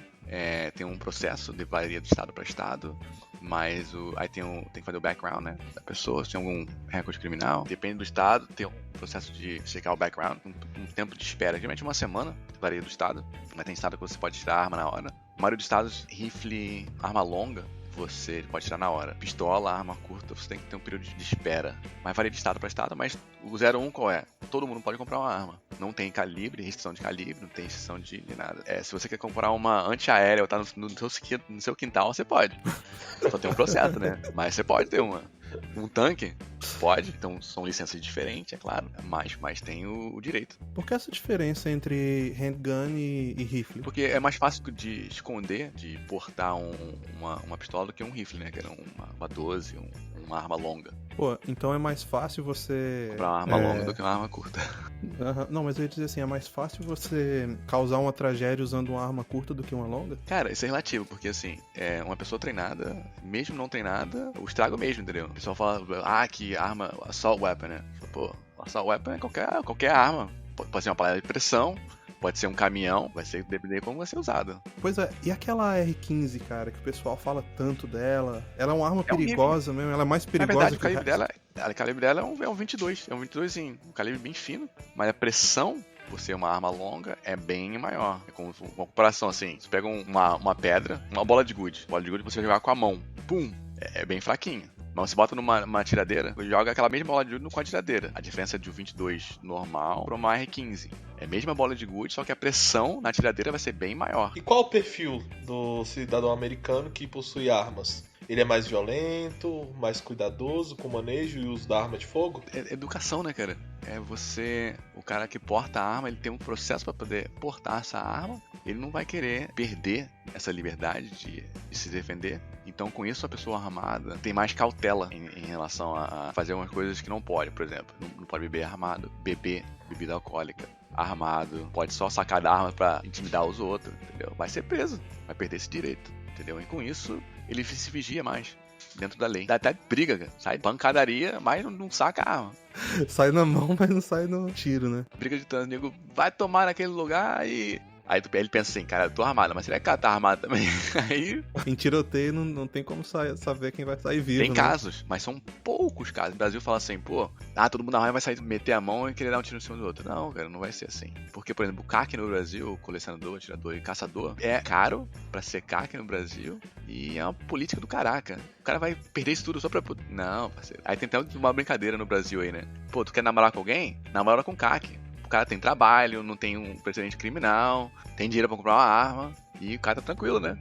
Tem um processo de varia de estado para estado, mas aí tem que fazer o background, né, da pessoa, se tem algum recorde criminal. Depende do estado, tem um processo de checar o background, um tempo de espera, geralmente 1 semana, varia do estado, mas tem estado que você pode tirar a arma na hora. A maioria dos estados, rifle, arma longa, você pode tirar na hora. Pistola, arma curta, você tem que ter um período de espera. Mas varia de estado para estado, mas o 01 qual é? Todo mundo pode comprar uma arma. Não tem calibre, restrição de calibre, não tem restrição de nada. Se você quer comprar uma antiaérea ou tá no seu quintal, você pode. Só tem um processo, né? Mas você pode ter uma. Um tanque? Pode. Então são licenças diferentes, é claro. Mas tem o direito. Por que essa diferença entre handgun e rifle? Porque é mais fácil de esconder, de portar uma pistola do que um rifle, né? Que era uma 12, uma arma longa. Pô, então é mais fácil você... comprar uma arma longa do que uma arma curta. Não, mas eu ia dizer assim, é mais fácil você causar uma tragédia usando uma arma curta do que uma longa? Cara, isso é relativo, porque assim, uma pessoa treinada, mesmo não treinada, o estrago mesmo, entendeu? O pessoal fala, que arma, assault weapon, né? Pô, assault weapon é qualquer arma. Pode ser uma panela de pressão, pode ser um caminhão, vai ser depender de como vai ser usado. Pois é, e aquela R15, cara, que o pessoal fala tanto dela, ela é uma arma perigosa mesmo, ela é mais perigosa que o calibre dela é um 22, é um 22zinho, um calibre bem fino, mas a pressão, por ser uma arma longa, é bem maior. É como uma comparação assim, você pega uma pedra, uma bola de gude você vai jogar com a mão, pum, é bem fraquinho. Mas você bota numa tiradeira, joga aquela mesma bola de gude com a tiradeira. A diferença é de um 22 normal para uma R15. É a mesma bola de gude, só que a pressão na tiradeira vai ser bem maior. E qual o perfil do cidadão americano que possui armas? Ele é mais violento, mais cuidadoso com o manejo e uso da arma de fogo? É educação, né, cara? O cara que porta a arma, ele tem um processo para poder portar essa arma. Ele não vai querer perder essa liberdade de se defender. Então, com isso, a pessoa armada tem mais cautela em relação a fazer umas coisas que não pode. Por exemplo, não pode beber armado, beber bebida alcoólica, armado, pode só sacar da arma pra intimidar os outros, entendeu? Vai ser preso, vai perder esse direito, entendeu? E com isso, ele se vigia mais dentro da lei. Dá até briga, cara. Sai pancadaria, mas não saca a arma. Sai na mão, mas não sai no tiro, né? Briga de trânsito, nego vai tomar naquele lugar e... Aí ele pensa assim, cara, eu tô armado, mas será que ela tá armado também? Aí... Em tiroteio não tem como saber quem vai sair vivo, Tem casos, mas são poucos casos. O Brasil fala assim, pô, todo mundo armado vai sair, meter a mão e querer dar um tiro em cima do outro. Não, cara, não vai ser assim. Porque, por exemplo, o CAC no Brasil, colecionador, atirador e caçador, é caro pra ser CAC no Brasil e é uma política do caraca. O cara vai perder isso tudo só pra... Não, parceiro. Aí tem até uma brincadeira no Brasil aí, né? Pô, tu quer namorar com alguém? Namora com CAC. O cara tem trabalho, não tem um precedente criminal, tem dinheiro pra comprar uma arma e o cara tá tranquilo, né?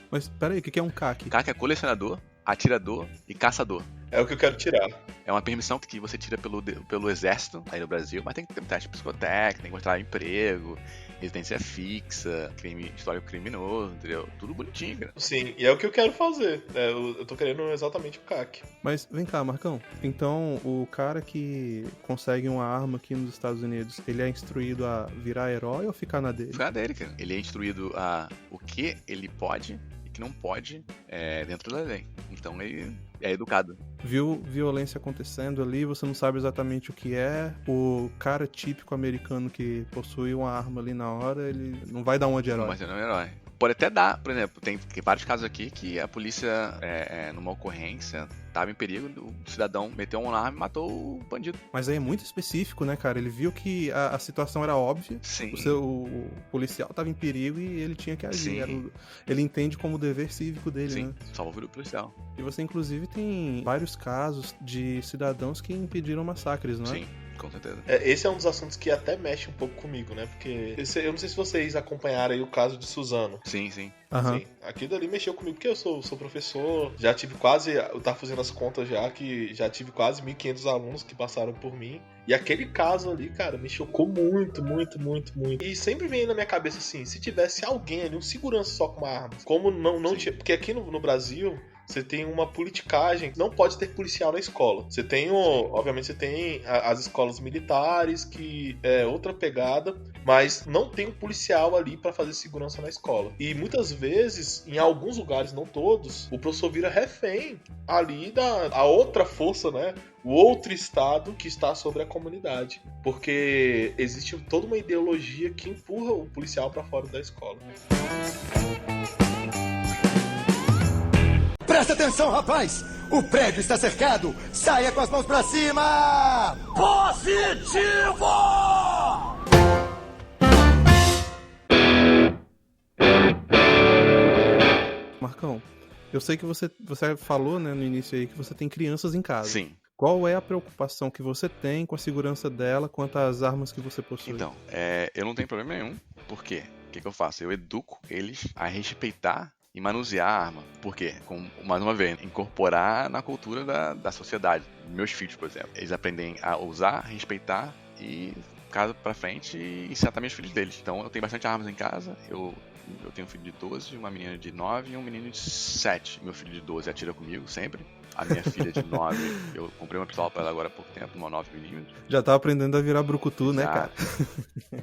Mas peraí, o que é um CAC? CAC é colecionador, atirador e caçador. É o que eu quero tirar. É uma permissão que você tira pelo exército aí no Brasil, mas tem que ter um teste psicotécnico, tem que mostrar emprego, residência fixa, histórico criminoso, entendeu? Tudo bonitinho, cara. Sim, e é o que eu quero fazer. Eu tô querendo exatamente o CAC. Mas vem cá, Marcão. Então, o cara que consegue uma arma aqui nos Estados Unidos, ele é instruído a virar herói ou ficar na dele? Ficar na dele, cara. Ele é instruído a o que ele pode que não pode dentro da lei. Então ele é educado. Viu violência acontecendo ali, você não sabe exatamente o que é. O cara típico americano que possui uma arma ali na hora, ele não vai dar uma de herói. Não vai ser um herói. Pode até dar, por exemplo, tem vários casos aqui que a polícia, numa ocorrência, tava em perigo, o cidadão meteu uma arma e matou o bandido. Mas aí é muito específico, né, cara? Ele viu que a situação era óbvia, Sim. o policial tava em perigo e ele tinha que agir. Ele entende como dever cívico dele, Sim, né? salvou o policial. E você, inclusive, tem vários casos de cidadãos que impediram massacres, não é? Sim. Com certeza. Esse é um dos assuntos que até mexe um pouco comigo, né? Porque eu não sei se vocês acompanharam aí o caso de Suzano. Sim, sim. Aham. Sim, aquilo dali mexeu comigo porque eu sou professor, já tive quase, eu tava fazendo as contas já, que já tive quase 1.500 alunos que passaram por mim. E aquele caso ali, cara, me chocou muito, muito, muito, muito. E sempre vem na minha cabeça assim, se tivesse alguém ali, um segurança só com uma arma, como não tinha... Porque aqui no Brasil... Você tem uma politicagem, não pode ter policial na escola. Você tem, obviamente, você tem as escolas militares, que é outra pegada, mas não tem um policial ali pra fazer segurança na escola. E muitas vezes, em alguns lugares, não todos, o professor vira refém ali da outra força, né? O outro estado que está sobre a comunidade. Porque existe toda uma ideologia que empurra o policial pra fora da escola. Presta atenção, rapaz! O prédio está cercado! Saia com as mãos pra cima! Positivo! Marcão, eu sei que você falou, né, no início aí que você tem crianças em casa. Sim. Qual é a preocupação que você tem com a segurança dela quanto às armas que você possui? Então, eu não tenho problema nenhum. Por quê? O que eu faço? Eu educo eles a respeitar e manusear a arma. Por quê? Mais uma vez, incorporar na cultura da sociedade. Meus filhos, por exemplo, eles aprendem a usar, respeitar e casa pra frente e ensinar também os filhos deles. Então eu tenho bastante armas em casa. Eu tenho um filho de 12, uma menina de 9 e um menino de 7. Meu filho de 12 atira comigo sempre. A minha filha de 9, eu comprei uma pistola pra ela agora há pouco tempo, uma 9mm. Já tá aprendendo a virar brucutu, né, cara?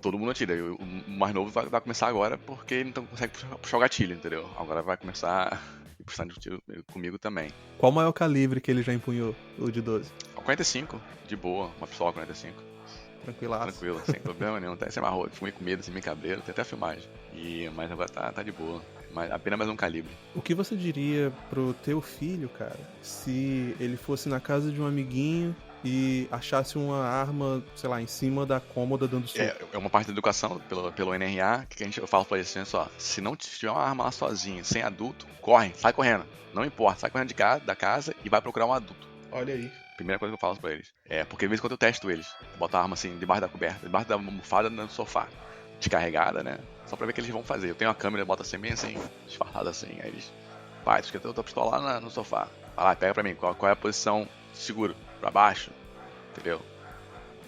Todo mundo atira. O mais novo vai começar agora porque ele não consegue puxar o gatilho, entendeu? Agora vai começar a puxar de tiro comigo também. Qual o maior calibre que ele já empunhou, o de 12? O 45, de boa, uma pistola 45. Tranquilaço. Tranquilo, sem problema nenhum. Até se amarrou, fumei com medo, sem meio cabreiro, tem até a filmagem. Mas agora tá de boa. Apenas mais um calibre. O que você diria pro teu filho, cara, se ele fosse na casa de um amiguinho e achasse uma arma, sei lá, em cima da cômoda dando soco? É uma parte da educação pelo NRA, que eu falo pra eles assim, só, se não tiver uma arma lá sozinho, sem adulto, corre, sai correndo. Não importa, sai correndo da casa e vai procurar um adulto. Olha aí. Primeira coisa que eu falo pra eles. Porque de vez em quando eu testo eles. Eu boto a arma assim, debaixo da coberta, debaixo da almofada no sofá. Descarregada, né? Só pra ver o que eles vão fazer. Eu tenho uma câmera, bota assim, bem assim, disfarçada assim. Aí eles, pai, tu esqueceu outra pistola lá no sofá. Vai lá, pega pra mim, qual é a posição seguro? Pra baixo, entendeu?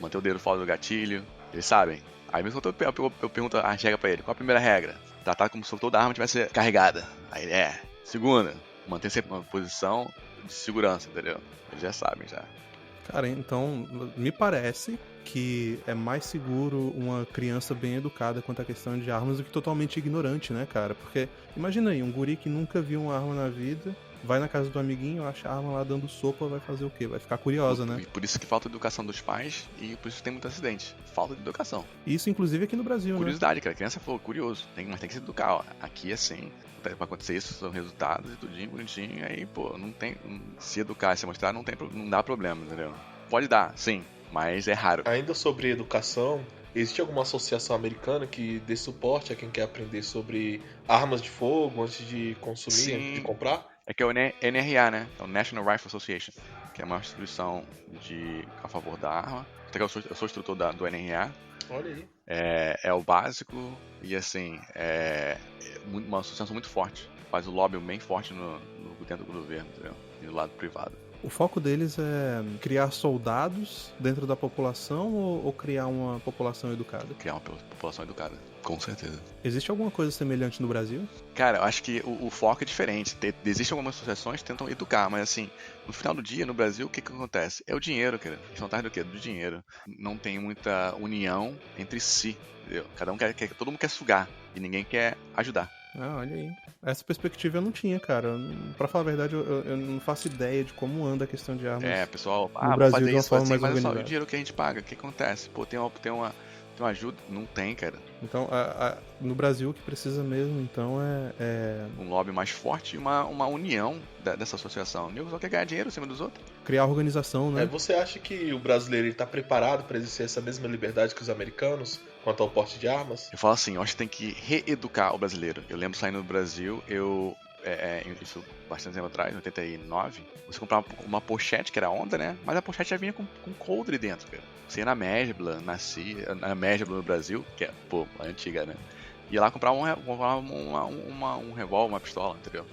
Manter o dedo fora do gatilho. Eles sabem. Aí mesmo quando eu pergunto a regra pra ele, qual a primeira regra? Tratar como se toda a arma tivesse carregada. Aí ele, segunda, manter sempre uma posição de segurança, entendeu? Eles já sabem, já. Cara, então, me parece que é mais seguro uma criança bem educada quanto à questão de armas do que totalmente ignorante, né, cara? Porque, imagina aí, um guri que nunca viu uma arma na vida, vai na casa do amiguinho, acha a arma lá dando sopa, vai fazer o quê? Vai ficar curiosa, né? Por isso que falta educação dos pais e por isso que tem muito acidente. Falta de educação. Isso, inclusive, aqui no Brasil, Curiosidade, cara. A criança falou, curioso. Mas tem que se educar, ó. Aqui, assim, pra acontecer isso, são resultados e tudinho, bonitinho. Aí, pô, não tem... Se educar e se mostrar, não dá problema, entendeu? Pode dar, sim, mas é raro. Ainda sobre educação, existe alguma associação americana que dê suporte a quem quer aprender sobre armas de fogo antes de consumir, Sim. antes de comprar? É que é o NRA, né? É o National Rifle Association, que é uma instituição a favor da arma. Até que eu sou instrutor do NRA. Olha aí. É o básico e, assim, uma associação muito forte. Faz o lobby bem forte dentro do governo, entendeu? E do lado privado. O foco deles é criar soldados dentro da população ou criar uma população educada? Criar uma população educada, com certeza. Existe alguma coisa semelhante no Brasil? Cara, eu acho que o foco é diferente. Existem algumas associações que tentam educar, mas assim, no final do dia, no Brasil, o que acontece? É o dinheiro, cara. Eles são atrás do quê? Do dinheiro. Não tem muita união entre si, entendeu? Todo mundo quer sugar e ninguém quer ajudar. Ah, olha aí. Essa perspectiva eu não tinha, cara. Pra falar a verdade, eu não faço ideia de como anda a questão de armas Pessoal, no vou Brasil fazer de uma isso, forma assim, mais mas olha só, o organizada. dinheiro que a gente paga, o que acontece? Pô, tem uma ajuda? Não tem, cara. Então, no Brasil, o que precisa mesmo, então, é Um lobby mais forte e uma união dessa associação. O nego só quer ganhar dinheiro em cima dos outros. criar organização, né? Você acha que o brasileiro está preparado para exercer essa mesma liberdade que os americanos quanto ao porte de armas? Eu falo assim, eu acho que tem que reeducar o brasileiro. Eu lembro saindo do Brasil, isso bastante tempo atrás, em 89, você comprava uma pochete, que era onda, né? Mas a pochete já vinha com coldre dentro, cara. Você ia na Mesbla, na Mesbla no Brasil, que é, pô, a antiga, né? Ia lá comprar um revólver, uma pistola, entendeu?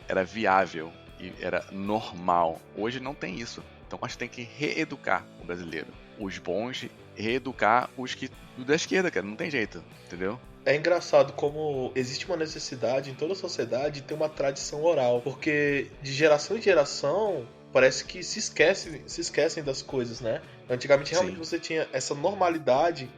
Era viável e era normal. Hoje não tem isso. Então acho que tem que reeducar o brasileiro. Os bons, reeducar os que da esquerda, cara. Não tem jeito, entendeu? É engraçado como existe uma necessidade em toda a sociedade de ter uma tradição oral, porque de geração em geração parece que se esquecem das coisas, né? Antigamente realmente você tinha essa normalidade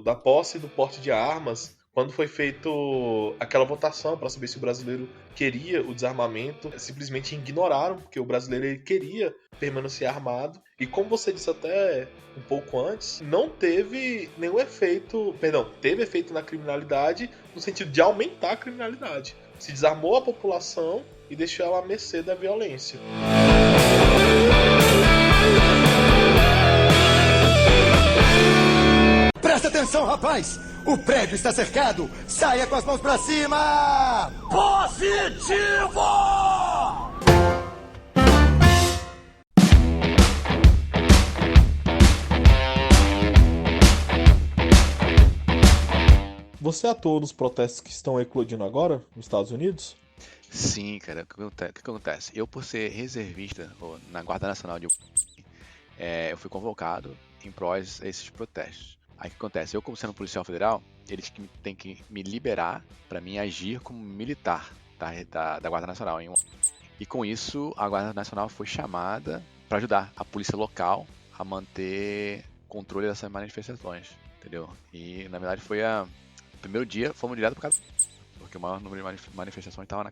da posse e do porte de armas. Quando foi feito aquela votação para saber se o brasileiro queria o desarmamento, simplesmente ignoraram, porque o brasileiro ele queria permanecer armado. E como você disse até um pouco antes, não teve nenhum efeito, teve efeito na criminalidade no sentido de aumentar a criminalidade. Se desarmou a população e deixou ela à mercê da violência. Presta atenção, rapaz! O prédio está cercado! Saia com as mãos pra cima! Positivo! Você atuou nos protestos que estão eclodindo agora nos Estados Unidos? Sim, cara. O que acontece? Eu, por ser reservista na Guarda Nacional eu fui convocado em prós a esses protestos. Aí o que acontece? Eu, como sendo policial federal, eles têm que me liberar para mim agir como militar da Guarda Nacional. E com isso, a Guarda Nacional foi chamada para ajudar a polícia local a manter controle dessas manifestações, entendeu? E, na verdade, primeiro dia fomos direto por causa porque o maior número de manifestações estava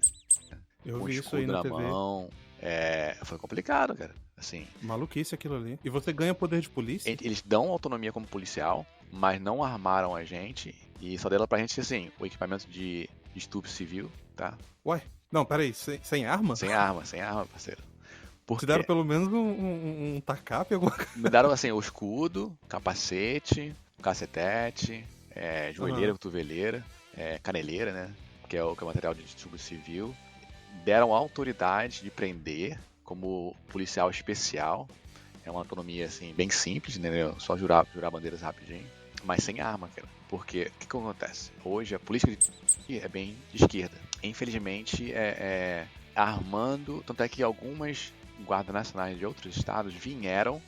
Eu com vi isso aí escudo na na TV. mão. Foi complicado, cara. Assim, Maluquice aquilo ali. E você ganha poder de polícia? eles dão autonomia como policial, mas não armaram a gente e só deram pra gente, assim, o equipamento de estupro civil, tá? Ué? Não, peraí, sem arma? Sem arma, parceiro. Porque Te deram pelo menos um tacape, alguma coisa? me deram, assim, o escudo, capacete, cacetete, joelheira, cotoveleira, caneleira, né? Que é o material de estupro civil. Deram autoridade de prender como policial especial. É uma autonomia, assim, bem simples, entendeu? Só jurar bandeiras rapidinho, mas sem arma, cara. Porque, o que acontece? Hoje, a política é bem de esquerda. Infelizmente, armando, tanto é que algumas guardas nacionais de outros estados vieram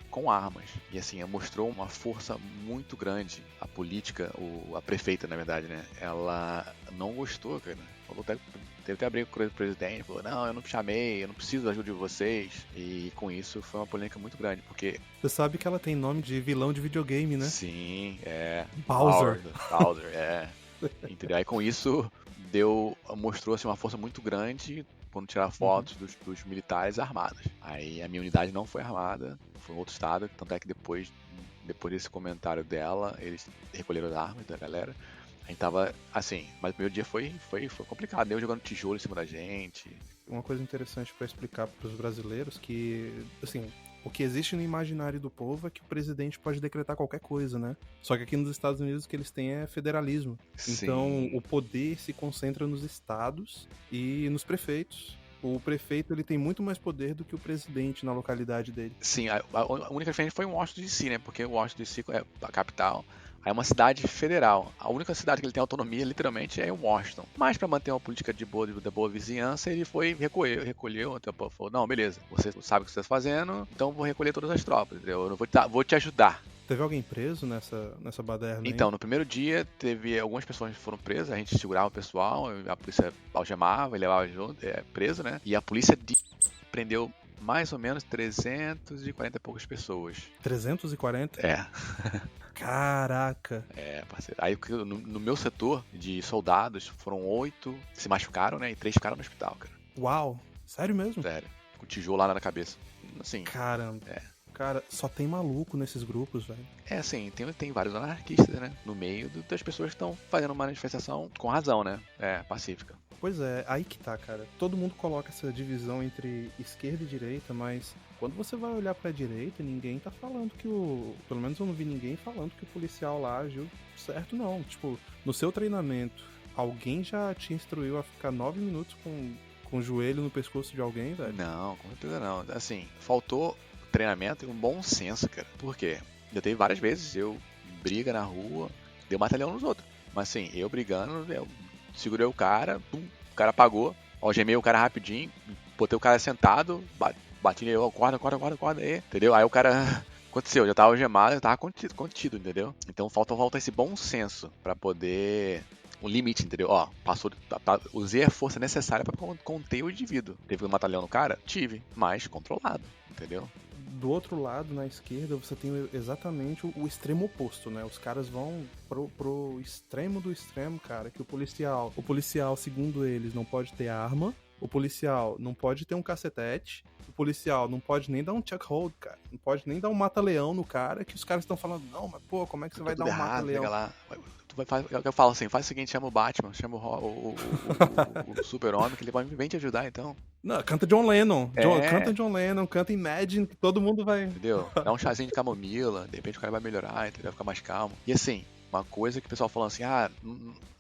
com armas. E, assim, mostrou uma força muito grande. A política, a prefeita, na verdade, né? Ela não gostou, cara. Falou até... Teve que abrir com o presidente, falou, não, eu não chamei, eu não preciso da ajuda de vocês. E com isso foi uma polêmica muito grande, porque... Você sabe que ela tem nome de vilão de videogame, né? Sim, Bowser. Bowser, Entendeu? Aí com isso mostrou assim, uma força muito grande quando tirar fotos dos militares armados. Aí a minha unidade não foi armada, foi em outro estado, tanto é que depois desse comentário dela, eles recolheram as armas da galera. A gente tava assim, mas o primeiro dia foi complicado, eu jogando tijolo em cima da gente. Uma coisa interessante pra explicar pros brasileiros que, assim, o que existe no imaginário do povo é que o presidente pode decretar qualquer coisa, né? Só que aqui nos Estados Unidos o que eles têm é federalismo. Sim. Então o poder se concentra nos estados e nos prefeitos. O prefeito ele tem muito mais poder do que o presidente na localidade dele. Sim, a única diferença foi em Washington DC, né? Porque Washington DC é a capital. Aí é uma cidade federal. A única cidade que ele tem autonomia, literalmente, é Washington. Mas para manter uma política de boa vizinhança, ele recolheu, falou, não, beleza, você sabe o que você está fazendo, então vou recolher todas as tropas, entendeu? Eu vou te ajudar. Teve alguém preso nessa baderna aí? Então, no primeiro dia, teve algumas pessoas que foram presas, a gente segurava o pessoal, a polícia algemava e levava junto, preso, né? E a polícia prendeu mais ou menos 340 e poucas pessoas. 340? Caraca. É, parceiro. Aí no meu setor de soldados, foram 8 que se machucaram, né? E 3 ficaram no hospital, cara. Uau. Sério mesmo? Sério. Com tijolo lá na cabeça. Assim. Caramba. É. Cara, só tem maluco nesses grupos, velho. É assim, tem vários anarquistas, né? No meio das pessoas que estão fazendo uma manifestação com razão, né? É, pacífica. Pois é, aí que tá, cara. Todo mundo coloca essa divisão entre esquerda e direita, mas quando você vai olhar pra direita, ninguém tá falando que pelo menos eu não vi ninguém falando que o policial lá agiu certo, não. Tipo, no seu treinamento, alguém já te instruiu a ficar 9 minutos com o joelho no pescoço de alguém, velho? Não, com certeza não. Assim, faltou treinamento e um bom senso, cara. Por quê? Já teve várias vezes, eu briga na rua, deu batalhão nos outros. Mas assim, eu brigando, eu segurei o cara, pum, o cara apagou, algemei o cara rapidinho, botei o cara sentado, bati nele, acorda aí, entendeu? Aí o cara... Aconteceu, já tava algemado, já tava contido, entendeu? Então falta esse bom senso pra poder... Um limite, entendeu? Ó, passou... usei a força necessária pra conter o indivíduo. Teve um batalhão no cara? Tive, mas controlado, entendeu? Do outro lado, na esquerda, você tem exatamente o extremo oposto, né? Os caras vão pro extremo do extremo, cara, que o policial, segundo eles, não pode ter arma, o policial não pode ter um cacetete, o policial não pode nem dar um chuck hold, cara, não pode nem dar um mata-leão no cara, que os caras estão falando, não, mas pô, como é que você vai dar um mata-leão? Lá. Eu falo assim, faz o seguinte, chama o Batman, chama o Super-Homem, que ele vem te ajudar, então. Não, canta John Lennon, canta John Lennon, canta Imagine, que todo mundo vai... Entendeu? Dá um chazinho de camomila, de repente o cara vai melhorar, entendeu? Vai ficar mais calmo. E assim, uma coisa que o pessoal falando assim,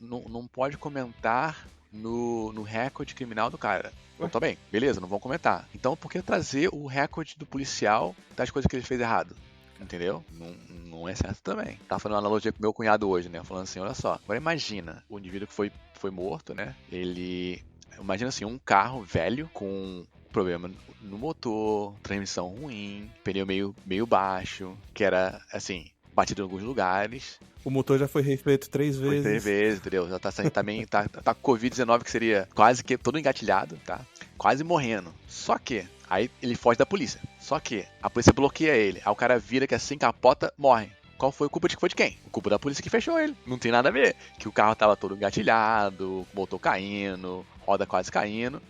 não pode comentar no recorde criminal do cara. Então tá bem, beleza, não vão comentar. Então por que trazer o recorde do policial das coisas que ele fez errado? Entendeu? Não é certo também. Tava fazendo uma analogia com meu cunhado hoje, né? Falando assim, olha só. Agora imagina o indivíduo que foi morto, né? Imagina assim, um carro velho com problema no motor, transmissão ruim, pneu meio baixo, que era, assim, batido em alguns lugares. O motor já foi refeito 3 vezes. Foi 3 vezes, entendeu? Já tá também, tá com Covid-19, que seria quase que todo engatilhado, tá? Quase morrendo. Só que aí ele foge da polícia. Só que a polícia bloqueia ele. Aí o cara vira que assim capota, morre. Qual foi a culpa de quem? A culpa da polícia que fechou ele. Não tem nada a ver. Que o carro tava todo engatilhado, motor caindo, roda quase caindo.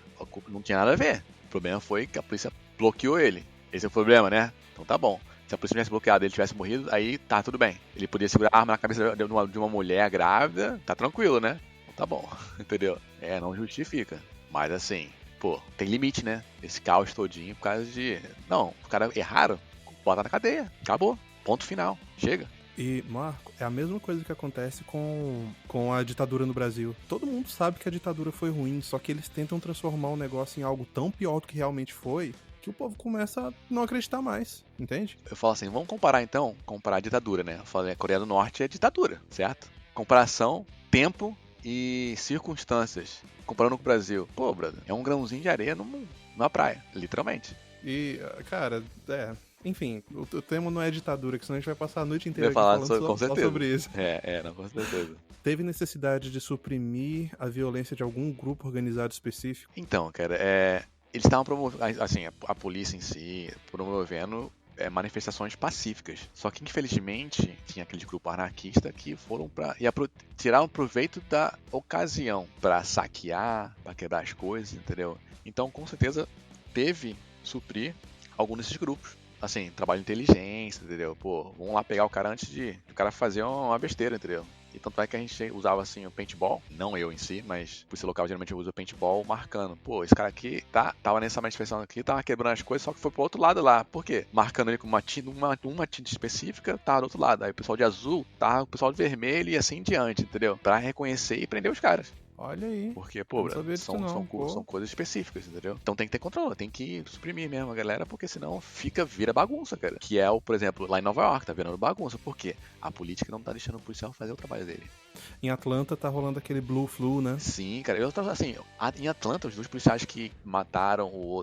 Não tinha nada a ver. O problema foi que a polícia bloqueou ele. Esse é o problema, né? Então tá bom. Se a polícia tivesse bloqueado e ele tivesse morrido, aí tá tudo bem. Ele podia segurar a arma na cabeça de uma mulher grávida, tá tranquilo, né? Então tá bom, entendeu? Não justifica. Mas assim... Pô, tem limite, né? Esse caos todinho por causa de... Não, os caras erraram, bota na cadeia, acabou, ponto final, chega. E, Marco, é a mesma coisa que acontece com a ditadura no Brasil. Todo mundo sabe que a ditadura foi ruim, só que eles tentam transformar o negócio em algo tão pior do que realmente foi, que o povo começa a não acreditar mais, entende? Eu falo assim, vamos comparar a ditadura, né? Eu falei, a Coreia do Norte é ditadura, certo? Comparação, tempo e circunstâncias. Comparando com o Brasil, pô, brother, é um grãozinho de areia numa praia, literalmente. E, cara, enfim, o tema não é ditadura, que senão a gente vai passar a noite inteira aqui falando falando sobre isso. Não, com certeza. Teve necessidade de suprimir a violência de algum grupo organizado específico? Então, cara, eles estavam promovendo, assim, a polícia em si, promovendo manifestações pacíficas. Só que, infelizmente, tinha aquele grupo anarquista que foram tiraram proveito da ocasião para saquear, para quebrar as coisas, entendeu? Então, com certeza, teve suprir algum desses grupos. Assim, trabalho de inteligência, entendeu? Pô, vamos lá pegar o cara antes de o cara fazer uma besteira, entendeu? E tanto é que a gente usava assim o paintball, não eu em si, mas por esse local geralmente eu uso o paintball marcando. Pô, esse cara aqui tava nessa manifestação aqui, tava quebrando as coisas, só que foi pro outro lado lá. Por quê? Marcando ele com uma tinta específica, tava do outro lado. Aí o pessoal de azul tava o pessoal de vermelho e assim em diante, entendeu? Pra reconhecer e prender os caras. Olha aí. Porque, pô, são coisas específicas, entendeu? Então tem que ter controle, tem que suprimir mesmo a galera, porque senão vira bagunça, cara. Que é por exemplo, lá em Nova York, tá virando bagunça. Por quê? A política não tá deixando o policial fazer o trabalho dele. Em Atlanta tá rolando aquele Blue Flu, né? Sim, cara. Eu tava assim, em Atlanta, os 2 policiais que mataram o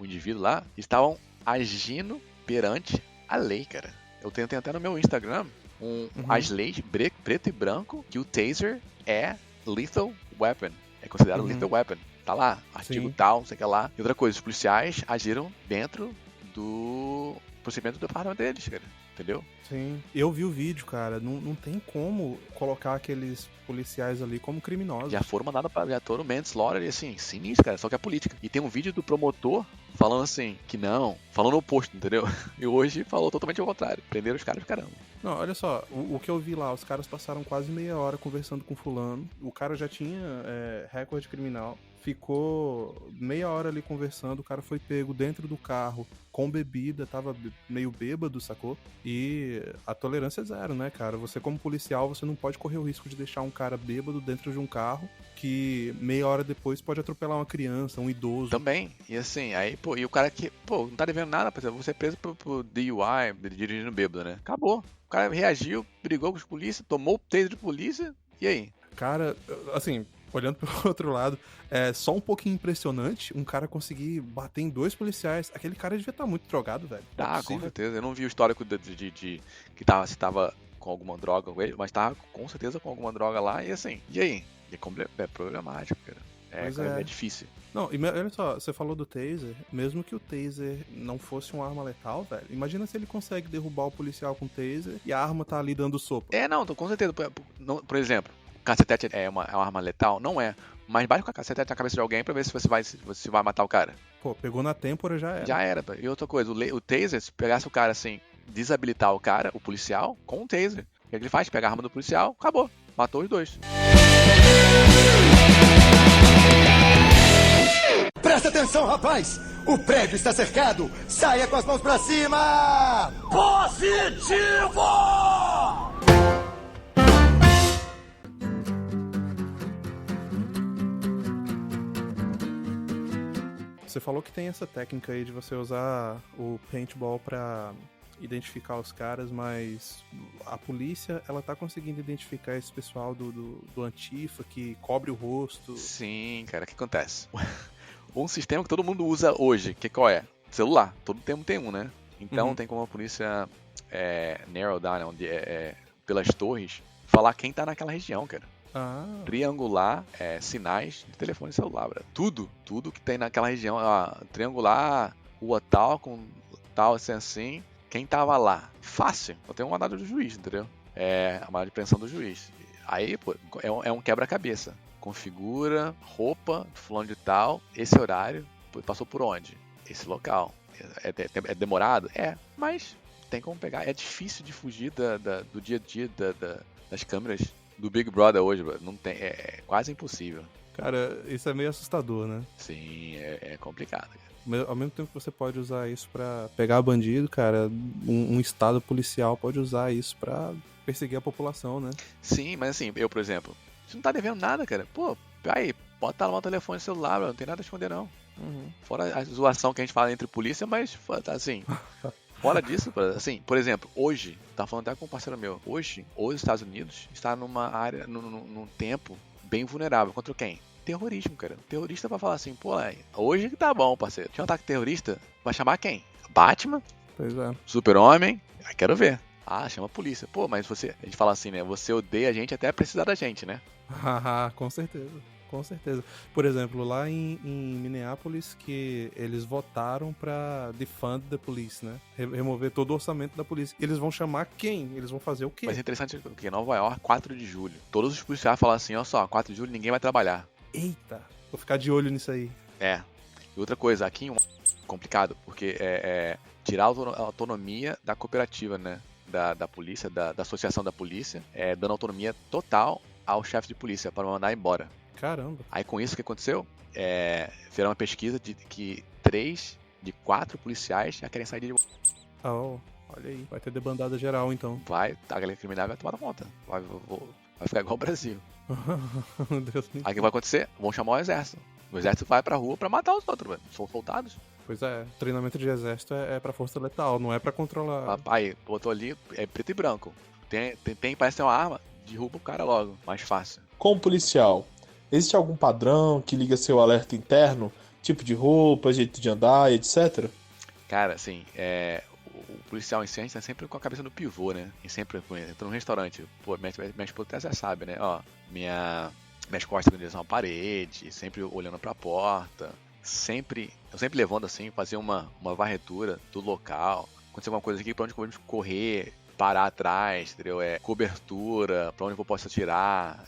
indivíduo lá, estavam agindo perante a lei, cara. Eu tenho até no meu Instagram as leis preto e branco que o taser é lethal weapon. É considerado lethal weapon. Tá lá, artigo tal, não sei o que lá. E outra coisa, os policiais agiram dentro do procedimento do departamento deles, cara. entendeu? Sim. Eu vi o vídeo, cara. Não tem como colocar aqueles policiais ali como criminosos. Já foram mandados já foram manslaughter e assim, sinistro, cara, só que é política. E tem um vídeo do promotor falando assim, que não, falando o oposto, entendeu? E hoje falou totalmente ao contrário. Prenderam os caras de caramba. Não, olha só, o que eu vi lá, os caras passaram quase meia hora conversando com fulano. O cara já tinha recorde criminal. Ficou meia hora ali conversando, o cara foi pego dentro do carro com bebida, tava meio bêbado, sacou? E a tolerância é zero, né, cara? Você como policial, você não pode correr o risco de deixar um cara bêbado dentro de um carro que meia hora depois pode atropelar uma criança, um idoso. Também, e assim, aí, pô, e o cara que, pô, não tá devendo nada, por exemplo, você é preso por DUI, dirigindo bêbado, né? Acabou. O cara reagiu, brigou com os polícia, tomou o taser de polícia, e aí? Cara, assim, olhando pelo outro lado, é só um pouquinho impressionante um cara conseguir bater em 2 policiais. Aquele cara devia estar muito drogado, velho. Tá, com certeza. Eu não vi o histórico de que se tava com alguma droga com ele, mas tava com certeza com alguma droga lá, e assim, e aí? É problemático, cara. É difícil. Não, e olha só, você falou do taser, mesmo que o taser não fosse uma arma letal, velho, imagina se ele consegue derrubar o policial com taser e a arma tá ali dando sopa. Não, com certeza. Por exemplo, cacetete é uma arma letal? Não é. Mas bate com a cacetete na cabeça de alguém pra ver se você vai matar o cara. Pô, pegou na têmpora, já era. Já era, pô. E outra coisa, o taser, se pegasse o cara assim, desabilitar o cara, o policial, com um taser. O que ele faz? Pega a arma do policial, acabou. Matou os 2. Presta atenção, rapaz! O prédio está cercado! Saia com as mãos pra cima! Positivo! Você falou que tem essa técnica aí de você usar o paintball pra identificar os caras, mas a polícia, ela tá conseguindo identificar esse pessoal do Antifa que cobre o rosto. Sim, cara, o que acontece? Um sistema que todo mundo usa hoje, qual é? Celular. Todo tempo tem um, né? Então tem como a polícia narrow down, pelas torres, falar quem tá naquela região, cara. Triangular sinais de telefone celular, bro. Tudo que tem naquela região, triangular, rua tal, com tal, assim, quem tava lá. Fácil. Eu tenho um mandado do juiz, entendeu? A mandado de apreensão do juiz. Aí, pô, é um quebra-cabeça. Configura, roupa, fulano de tal, esse horário, passou por onde? Esse local. É demorado? Mas tem como pegar. É difícil de fugir do dia a dia das câmeras do Big Brother hoje, bro. Não tem, é quase impossível. Cara, isso é meio assustador, né? Sim, é complicado. Ao mesmo tempo que você pode usar isso pra pegar bandido, cara, um estado policial pode usar isso pra perseguir a população, né? Sim, mas assim, eu, por exemplo, você não tá devendo nada, cara. Pô, aí, bota lá no telefone celular, bro. Não tem nada a esconder, não. Fora a zoação que a gente fala entre polícia, mas, assim... Fora disso, assim, por exemplo, hoje, tá falando até com um parceiro meu, hoje, os Estados Unidos está numa área, num tempo bem vulnerável. Contra quem? Terrorismo, cara. Terrorista vai falar assim, pô, hoje que tá bom, parceiro. Tinha um ataque terrorista, vai chamar quem? Batman? Pois é. Super-Homem? Quero ver. Chama a polícia. Pô, mas a gente fala assim, né, você odeia a gente até precisar da gente, né? Com certeza. Com certeza. Por exemplo, lá em Minneapolis, que eles votaram pra defund the police, né? Remover todo o orçamento da polícia. Eles vão chamar quem? Eles vão fazer o quê? Mas é interessante porque em Nova York, 4 de julho, todos os policiais falam assim, ó só, 4 de julho ninguém vai trabalhar. Eita, vou ficar de olho nisso aí. E outra coisa, aqui é complicado, porque tirar a autonomia da cooperativa, né? Da polícia, da associação da polícia, dando autonomia total ao chefe de polícia para mandar embora. Caramba. Aí com isso o que aconteceu? Fizeram uma pesquisa de que 3 de 4 policiais já querem sair de... Olha aí. Vai ter debandada geral, então. A galera criminal vai tomar conta. Vai ficar igual o Brasil. Deus me... Aí o que vai acontecer? Vão chamar o exército. O exército vai pra rua pra matar os outros, velho. São soldados. Pois é, treinamento de exército é pra força letal, não é pra controlar... Aí, botou ali, preto e branco. Parece ter uma arma, derruba o cara logo, mais fácil. Como policial, existe algum padrão que liga seu alerta interno? Tipo de roupa, jeito de andar, etc? Cara, assim, o policial em si, a gente tá sempre com a cabeça no pivô, né? E sempre, entra num restaurante, pô, minha esposa até já sabe, né? Ó, minhas costas em direção à parede, sempre olhando pra porta, eu sempre levando assim, fazer uma varredura do local, acontecer alguma coisa aqui, pra onde eu vou correr, parar atrás, entendeu? Cobertura, pra onde eu posso atirar.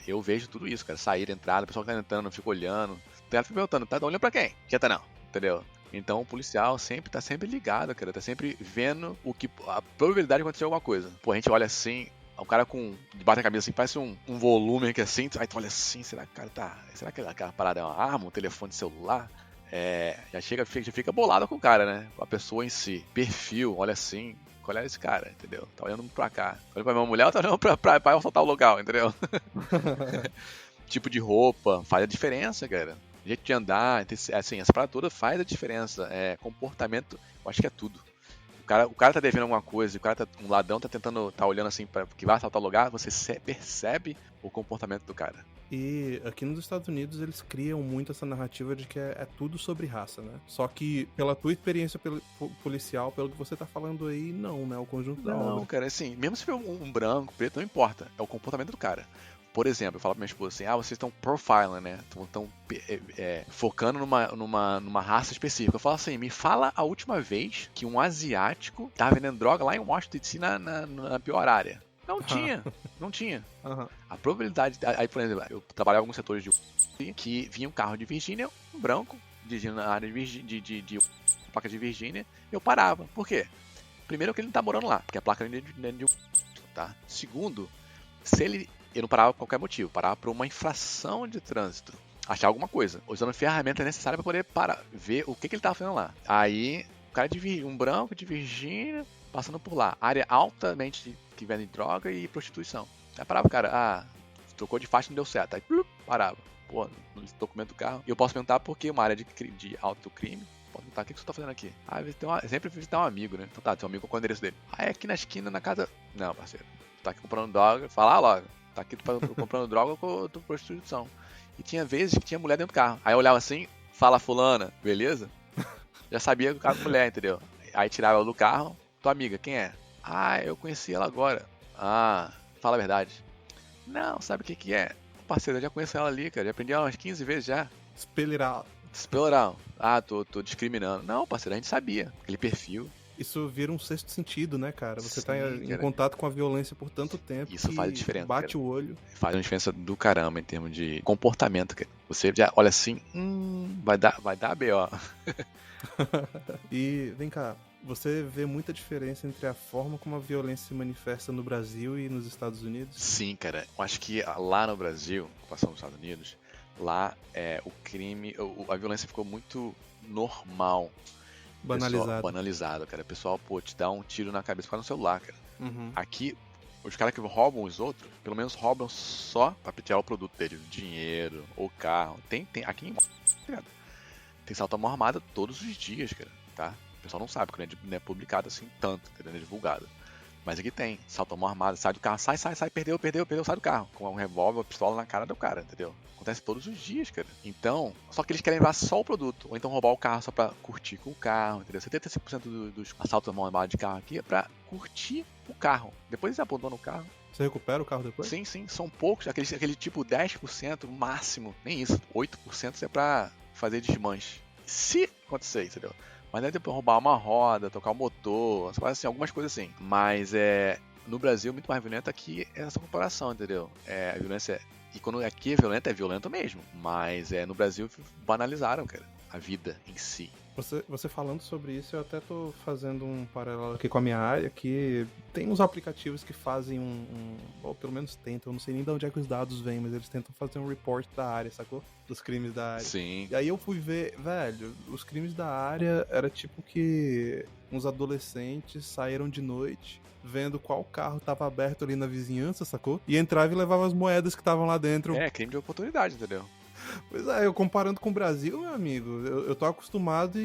Eu vejo tudo isso, cara. Saída, entrada, o pessoal que tá entrando, fica olhando. Ela fica perguntando, tá olhando pra quem? Quieta não, entendeu? Então o policial tá sempre ligado, cara. Tá sempre vendo a probabilidade de acontecer alguma coisa. Pô, a gente olha assim, o cara debaixo da cabeça assim, parece um volume aqui assim, aí tu olha assim, será que o cara tá. Será que aquela parada é uma arma, um telefone celular? Já fica bolado com o cara, né? Com a pessoa em si. Perfil, olha assim. Olha esse cara, entendeu? Tá olhando pra cá. Olha pra minha mulher, tá olhando pra assaltar o local, entendeu? Tipo de roupa, faz a diferença, cara. Jeito de andar, assim, essa parada toda faz a diferença. Comportamento, eu acho que é tudo. O cara tá devendo alguma coisa, um ladrão tá olhando assim que vai assaltar o lugar, você percebe o comportamento do cara. E aqui nos Estados Unidos eles criam muito essa narrativa de que é tudo sobre raça, né? Só que pela tua experiência policial, pelo que você tá falando aí, não, né? O conjunto da obra. Não, cara, assim, mesmo se for um branco, preto, não importa. É o comportamento do cara. Por exemplo, eu falo pra minha esposa assim, vocês estão profiling, né? Estão focando numa raça específica. Eu falo assim, me fala a última vez que um asiático tava vendendo droga lá em Washington DC na pior área. Não tinha. Uhum. A probabilidade... Aí, por exemplo, eu trabalhava em alguns setores que vinha um carro de Virgínia, um branco, dirigindo na área de placa de Virgínia, e eu parava. Por quê? Primeiro que ele não tá morando lá, porque a placa não é de tá? Segundo, eu não parava por qualquer motivo, parava por uma infração de trânsito, achar alguma coisa, usando a ferramenta necessária para poder ver o que ele tava fazendo lá. Aí, o cara um branco de Virgínia, passando por lá, área altamente que vende droga e prostituição. Aí parava o cara, trocou de faixa, não deu certo, aí parava, pô, no documento do carro. E eu posso perguntar por que uma área de alto crime. Posso perguntar, o que você tá fazendo aqui? Sempre visitar um amigo, né? Então tá, tem um amigo com o endereço dele. É aqui na esquina, na casa... Não, parceiro, tá aqui comprando droga, fala logo. Tá aqui comprando droga ou prostituição. E tinha vezes que tinha mulher dentro do carro. Aí eu olhava assim, fala fulana, beleza? Já sabia que o carro era mulher, entendeu? Aí tirava ela do carro, tua amiga, quem é? Eu conheci ela agora. Fala a verdade. Não, sabe o que é? Parceiro, eu já conheço ela ali, cara. Já aprendi ela umas 15 vezes já. Espelhar. Tô discriminando. Não, parceiro, a gente sabia. Aquele perfil. Isso vira um sexto sentido, né, cara? Você Sim, tá em contato com a violência por tanto tempo. Isso faz diferença. Bate cara. o olho. Faz uma diferença do caramba em termos de comportamento, cara. Você já olha assim, vai dar B.O. E vem cá, você vê muita diferença entre a forma como a violência se manifesta no Brasil e nos Estados Unidos? Sim, cara. Eu acho que lá no Brasil, passando nos Estados Unidos, lá o crime, a violência ficou muito normal. Banalizado, cara. O pessoal, te dá um tiro na cabeça por causa do celular, cara. Uhum. Aqui, os caras que roubam os outros, pelo menos roubam só pra pitear o produto deles, dinheiro ou carro. Aqui em tem salto à mão armada todos os dias, cara, tá? O pessoal não sabe, porque não é publicado assim tanto, entendeu? Não é divulgado. Mas aqui tem, salto à mão armada, sai do carro, sai, perdeu, sai do carro. Com um revólver, uma pistola na cara do cara, entendeu? Acontece todos os dias, cara. Então, só que eles querem levar só o produto, ou então roubar o carro só pra curtir com o carro, entendeu? 75% dos assaltos à mão armada de carro aqui é pra curtir o carro. Depois eles abandonam o carro. Você recupera o carro depois? Sim, são poucos, aquele tipo 10% máximo, nem isso, 8% é pra fazer desmanche. Se acontecer, entendeu? Mas deve depois roubar uma roda, tocar o motor, assim, algumas coisas assim. Mas no Brasil, muito mais violento aqui é essa comparação, entendeu? A violência. E quando aqui é violento mesmo. Mas no Brasil banalizaram, cara, a vida em si. Você falando sobre isso, eu até tô fazendo um paralelo aqui com a minha área, que tem uns aplicativos que fazem ou pelo menos tentam, eu não sei nem de onde é que os dados vêm, mas eles tentam fazer um report da área, sacou? Dos crimes da área. Sim. E aí eu fui ver, velho, os crimes da área era tipo que uns adolescentes saíram de noite, vendo qual carro tava aberto ali na vizinhança, sacou? E entrava e levava as moedas que estavam lá dentro. Crime de oportunidade, entendeu? Pois é, eu comparando com o Brasil, meu amigo, eu tô acostumado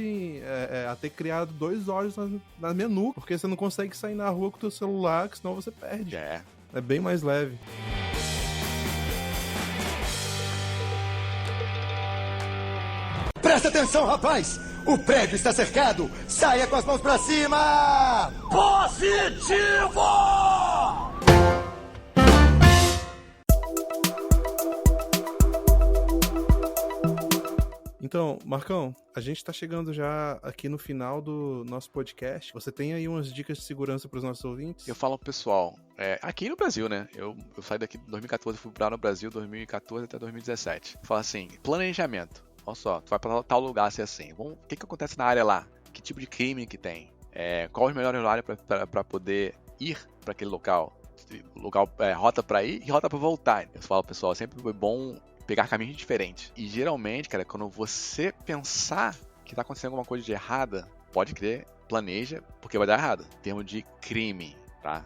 a ter criado 2 olhos na minha nuca, porque você não consegue sair na rua com o teu celular, que senão você perde. É bem mais leve. Presta atenção, rapaz! O prédio está cercado! Saia com as mãos pra cima! Positivo! Então, Marcão, a gente tá chegando já aqui no final do nosso podcast. Você tem aí umas dicas de segurança pros nossos ouvintes? Eu falo pro pessoal, aqui no Brasil, né? Eu saí daqui em 2014, fui pra no Brasil 2014 até 2017. Fala assim, planejamento. Olha só, tu vai pra tal lugar assim. O que acontece na área lá? Que tipo de crime que tem? Qual os melhores horários pra poder ir pra aquele local? Rota pra ir e rota pra voltar. Eu falo, pessoal, sempre foi bom pegar caminhos diferentes. E geralmente, cara, quando você pensar que tá acontecendo alguma coisa de errada, pode crer, planeja, porque vai dar errado. Em termos de crime, tá?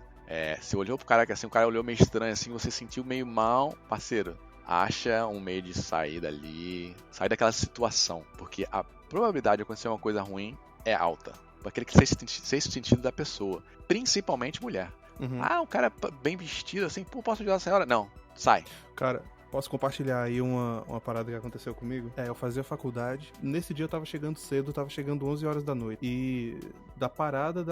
Se olhou pro cara que assim, o cara olhou meio estranho assim, você sentiu meio mal, parceiro, acha um meio de sair dali, sair daquela situação, porque a probabilidade de acontecer uma coisa ruim é alta. Aquele que sexto sentido da pessoa, principalmente mulher. Uhum. Um cara bem vestido assim, pô, posso ajudar a senhora? Não, sai. Cara, posso compartilhar aí uma parada que aconteceu comigo? Eu fazia faculdade. Nesse dia eu tava chegando cedo, tava chegando 11 horas da noite. E da parada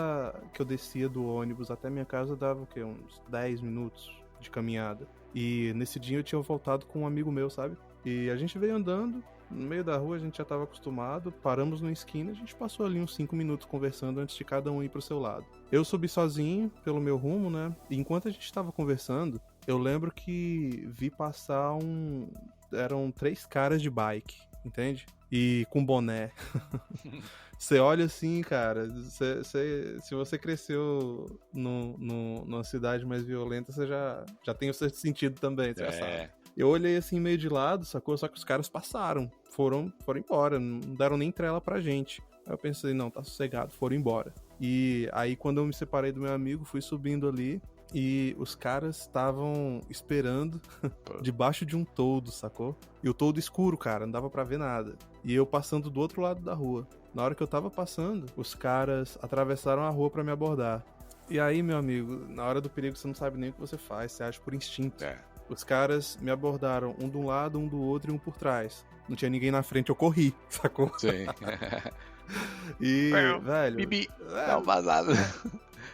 que eu descia do ônibus até minha casa dava o quê? Uns 10 minutos de caminhada. E nesse dia eu tinha voltado com um amigo meu, sabe? E a gente veio andando, no meio da rua a gente já tava acostumado, paramos numa esquina, a gente passou ali uns 5 minutos conversando antes de cada um ir pro seu lado. Eu subi sozinho pelo meu rumo, né? E enquanto a gente tava conversando, eu lembro que vi passar eram 3 caras de bike, entende? E com boné. Você olha assim, cara, se você cresceu numa cidade mais violenta, você já tem o sexto sentido também, você já sabe. Eu olhei assim meio de lado, sacou? Só que os caras passaram, foram embora, não deram nem trela pra gente. Aí eu pensei, não, tá sossegado, foram embora. E aí quando eu me separei do meu amigo, fui subindo ali e os caras estavam esperando debaixo de um toldo, sacou? E o toldo escuro, cara, não dava pra ver nada. E eu passando do outro lado da rua. Na hora que eu tava passando, os caras atravessaram a rua pra me abordar. E aí, meu amigo, na hora do perigo você não sabe nem o que você faz, você age por instinto. Os caras me abordaram, um de um lado, um do outro e um por trás. Não tinha ninguém na frente, eu corri, sacou? Sim. E, velho... Bibi, dá um vazado.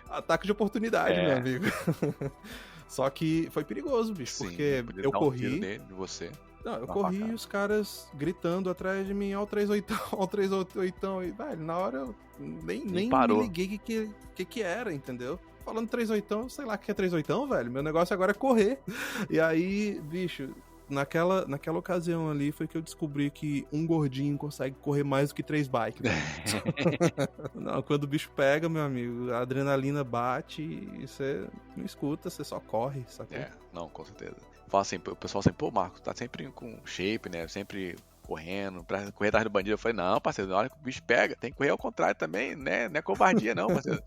Ataque de oportunidade, meu amigo. Só que foi perigoso, bicho, Sim, porque eu corri... Um tiro nele, de você. Não, eu corri e os caras gritando atrás de mim, ó o 38, e, velho, na hora eu nem me liguei que era, entendeu? Falando 38, sei lá o que é 38, velho, meu negócio agora é correr. E aí, bicho, naquela ocasião ali foi que eu descobri que um gordinho consegue correr mais do que 3 bikes, velho. Não, quando o bicho pega, meu amigo, a adrenalina bate e você não escuta, você só corre, sacou? Não, com certeza. Fala assim, o pessoal sempre, pô, Marco, tá sempre com shape, né? Sempre correndo, pra correr atrás do bandido. Eu falei, não, parceiro, na hora que o bicho pega, tem que correr ao contrário também, né? Não é covardia, não, parceiro.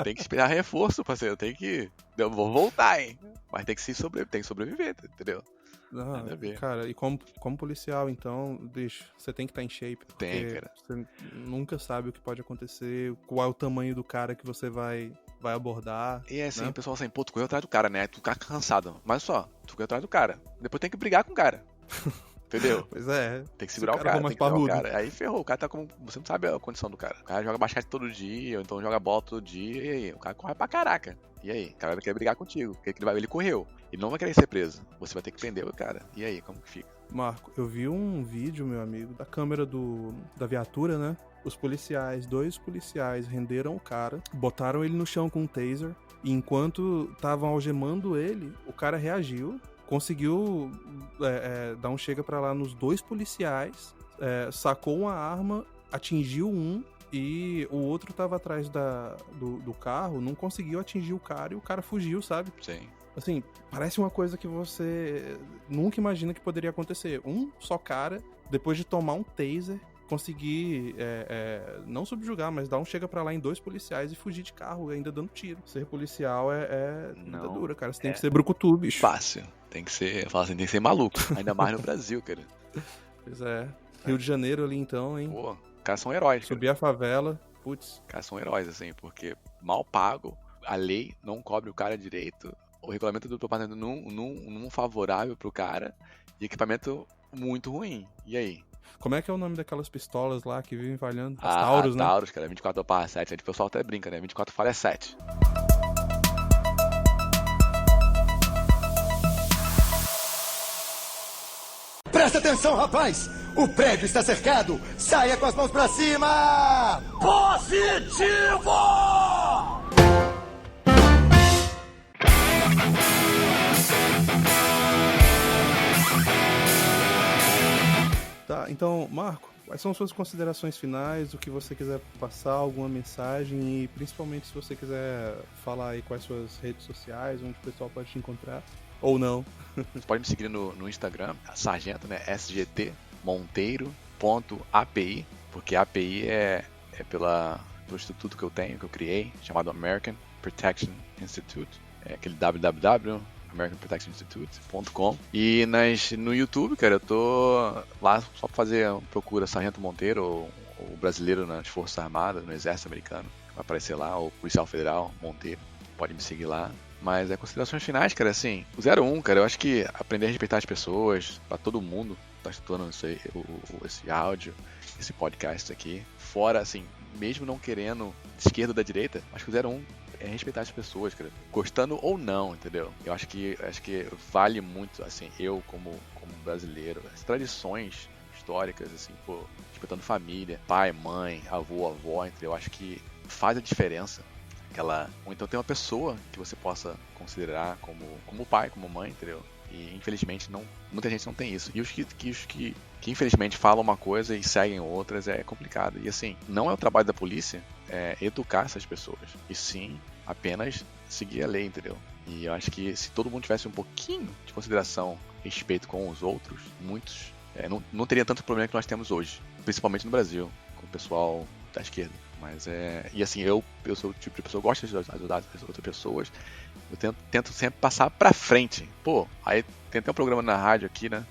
Tem que esperar reforço, parceiro. Tem que. Eu vou voltar, hein? Mas tem que sobreviver, entendeu? Não, cara, e como policial, então, bicho, você tem que estar em shape. Tem, cara. Você nunca sabe o que pode acontecer, qual é o tamanho do cara que você vai abordar. E assim, né? O pessoal assim, pô, tu correu atrás do cara, né? Tu fica cansado. Mas só, tu correu atrás do cara. Depois tem que brigar com o cara. Entendeu? Pois é. Tem que segurar o cara, tem que segurar o cara. Aí ferrou, o cara tá como... Você não sabe a condição do cara. O cara joga basquete todo dia, ou então joga bola todo dia, e aí? O cara corre pra caraca. E aí? O cara vai querer brigar contigo. Ele correu. Ele não vai querer ser preso. Você vai ter que prender o cara. E aí, como que fica? Marco, eu vi um vídeo, meu amigo, da câmera da viatura, né? Dois policiais renderam o cara, botaram ele no chão com um taser, e enquanto estavam algemando ele, o cara reagiu, conseguiu dar um chega pra lá nos 2 policiais, sacou uma arma, atingiu um, e o outro tava atrás do carro, não conseguiu atingir o cara, e o cara fugiu, sabe? Sim. Assim, parece uma coisa que você nunca imagina que poderia acontecer. Um só cara, depois de tomar um taser, conseguir não subjugar, mas dar um chega pra lá em 2 policiais e fugir de carro, ainda dando tiro. Ser policial é dura, cara. Você tem que ser brucutu, bicho. Fácil. Tem que ser, fala assim, tem que ser maluco. Ainda mais no Brasil, cara. Pois é. Rio de Janeiro ali então, hein? Pô, os caras são heróis. Subir a favela, putz. Os caras são heróis, assim, porque mal pago, a lei não cobre o cara direito, o regulamento do departamento não favorável pro cara, e equipamento muito ruim. E aí? Como é que é o nome daquelas pistolas lá que vivem falhando? As Taurus, né? Taurus, cara, 24/7. O pessoal até brinca, né? 24 falha 7. Presta atenção, rapaz! O prédio está cercado! Saia com as mãos pra cima! Positivo! Tá, então, Marco, quais são suas considerações finais, o que você quiser passar, alguma mensagem e principalmente se você quiser falar aí quais suas redes sociais, onde o pessoal pode te encontrar, ou não. Você pode me seguir no Instagram, sargento, né, sgtmonteiro.api, porque a API é pelo instituto que eu tenho, que eu criei, chamado American Protection Institute, é aquele www.americanprotectioninstitute.com. E no YouTube, cara, eu tô lá só pra fazer procura Sargento Monteiro ou brasileiro nas Forças Armadas, no Exército Americano, vai aparecer lá, ou Policial Federal Monteiro, pode me seguir lá. Mas considerações finais, cara, assim, o 01, cara, eu acho que aprender a respeitar as pessoas, pra todo mundo que tá escutando esse áudio, esse podcast aqui, fora, assim, mesmo não querendo de esquerda ou da direita, acho que o 01 é respeitar as pessoas, cara, gostando ou não, entendeu? Eu acho que vale muito, assim, eu como brasileiro, as tradições históricas, assim, pô, respeitando família, pai, mãe, avô, avó, entendeu? Eu acho que faz a diferença. Ou então tem uma pessoa que você possa considerar como pai, como mãe, entendeu? E infelizmente muita gente não tem isso. E os que infelizmente falam uma coisa e seguem outras é complicado. E assim, não é o trabalho da polícia educar essas pessoas, e sim apenas seguir a lei, entendeu? E eu acho que se todo mundo tivesse um pouquinho de consideração, respeito com os outros, muitos não teria tanto problema que nós temos hoje, principalmente no Brasil, com o pessoal da esquerda. Mas e assim, eu sou o tipo de pessoa que gosta de ajudar as outras pessoas. Eu tento sempre passar pra frente. Pô, aí tem até um programa na rádio aqui, né?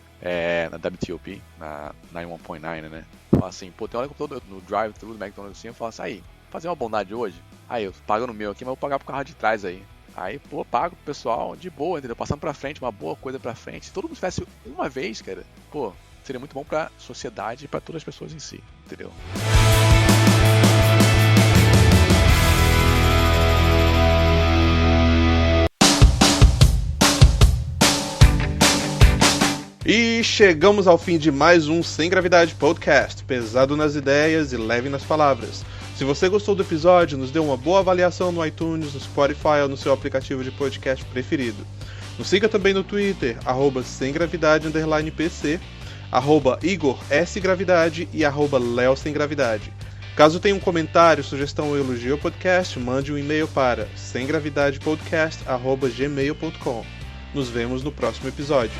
Na WTOP, na 91.9, né? Fala assim, pô, tem hora que eu tô no drive-thru do McDonald's assim, eu falo assim, aí, fazer uma bondade hoje? Aí, eu pago no meu aqui, mas eu vou pagar pro carro de trás aí. Aí, pô, pago pro pessoal de boa, entendeu? Passando pra frente, uma boa coisa pra frente. Se todo mundo fizesse uma vez, cara, pô, seria muito bom pra sociedade e pra todas as pessoas em si, entendeu? E chegamos ao fim de mais um Sem Gravidade Podcast, pesado nas ideias e leve nas palavras. Se você gostou do episódio, nos dê uma boa avaliação no iTunes, no Spotify ou no seu aplicativo de podcast preferido. Nos siga também no Twitter, @semgravidade_pc, @IgorSGravidade e @LeoSemGravidade. Caso tenha um comentário, sugestão ou elogio ao podcast, mande um e-mail para semgravidadepodcast@gmail.com. Nos vemos no próximo episódio.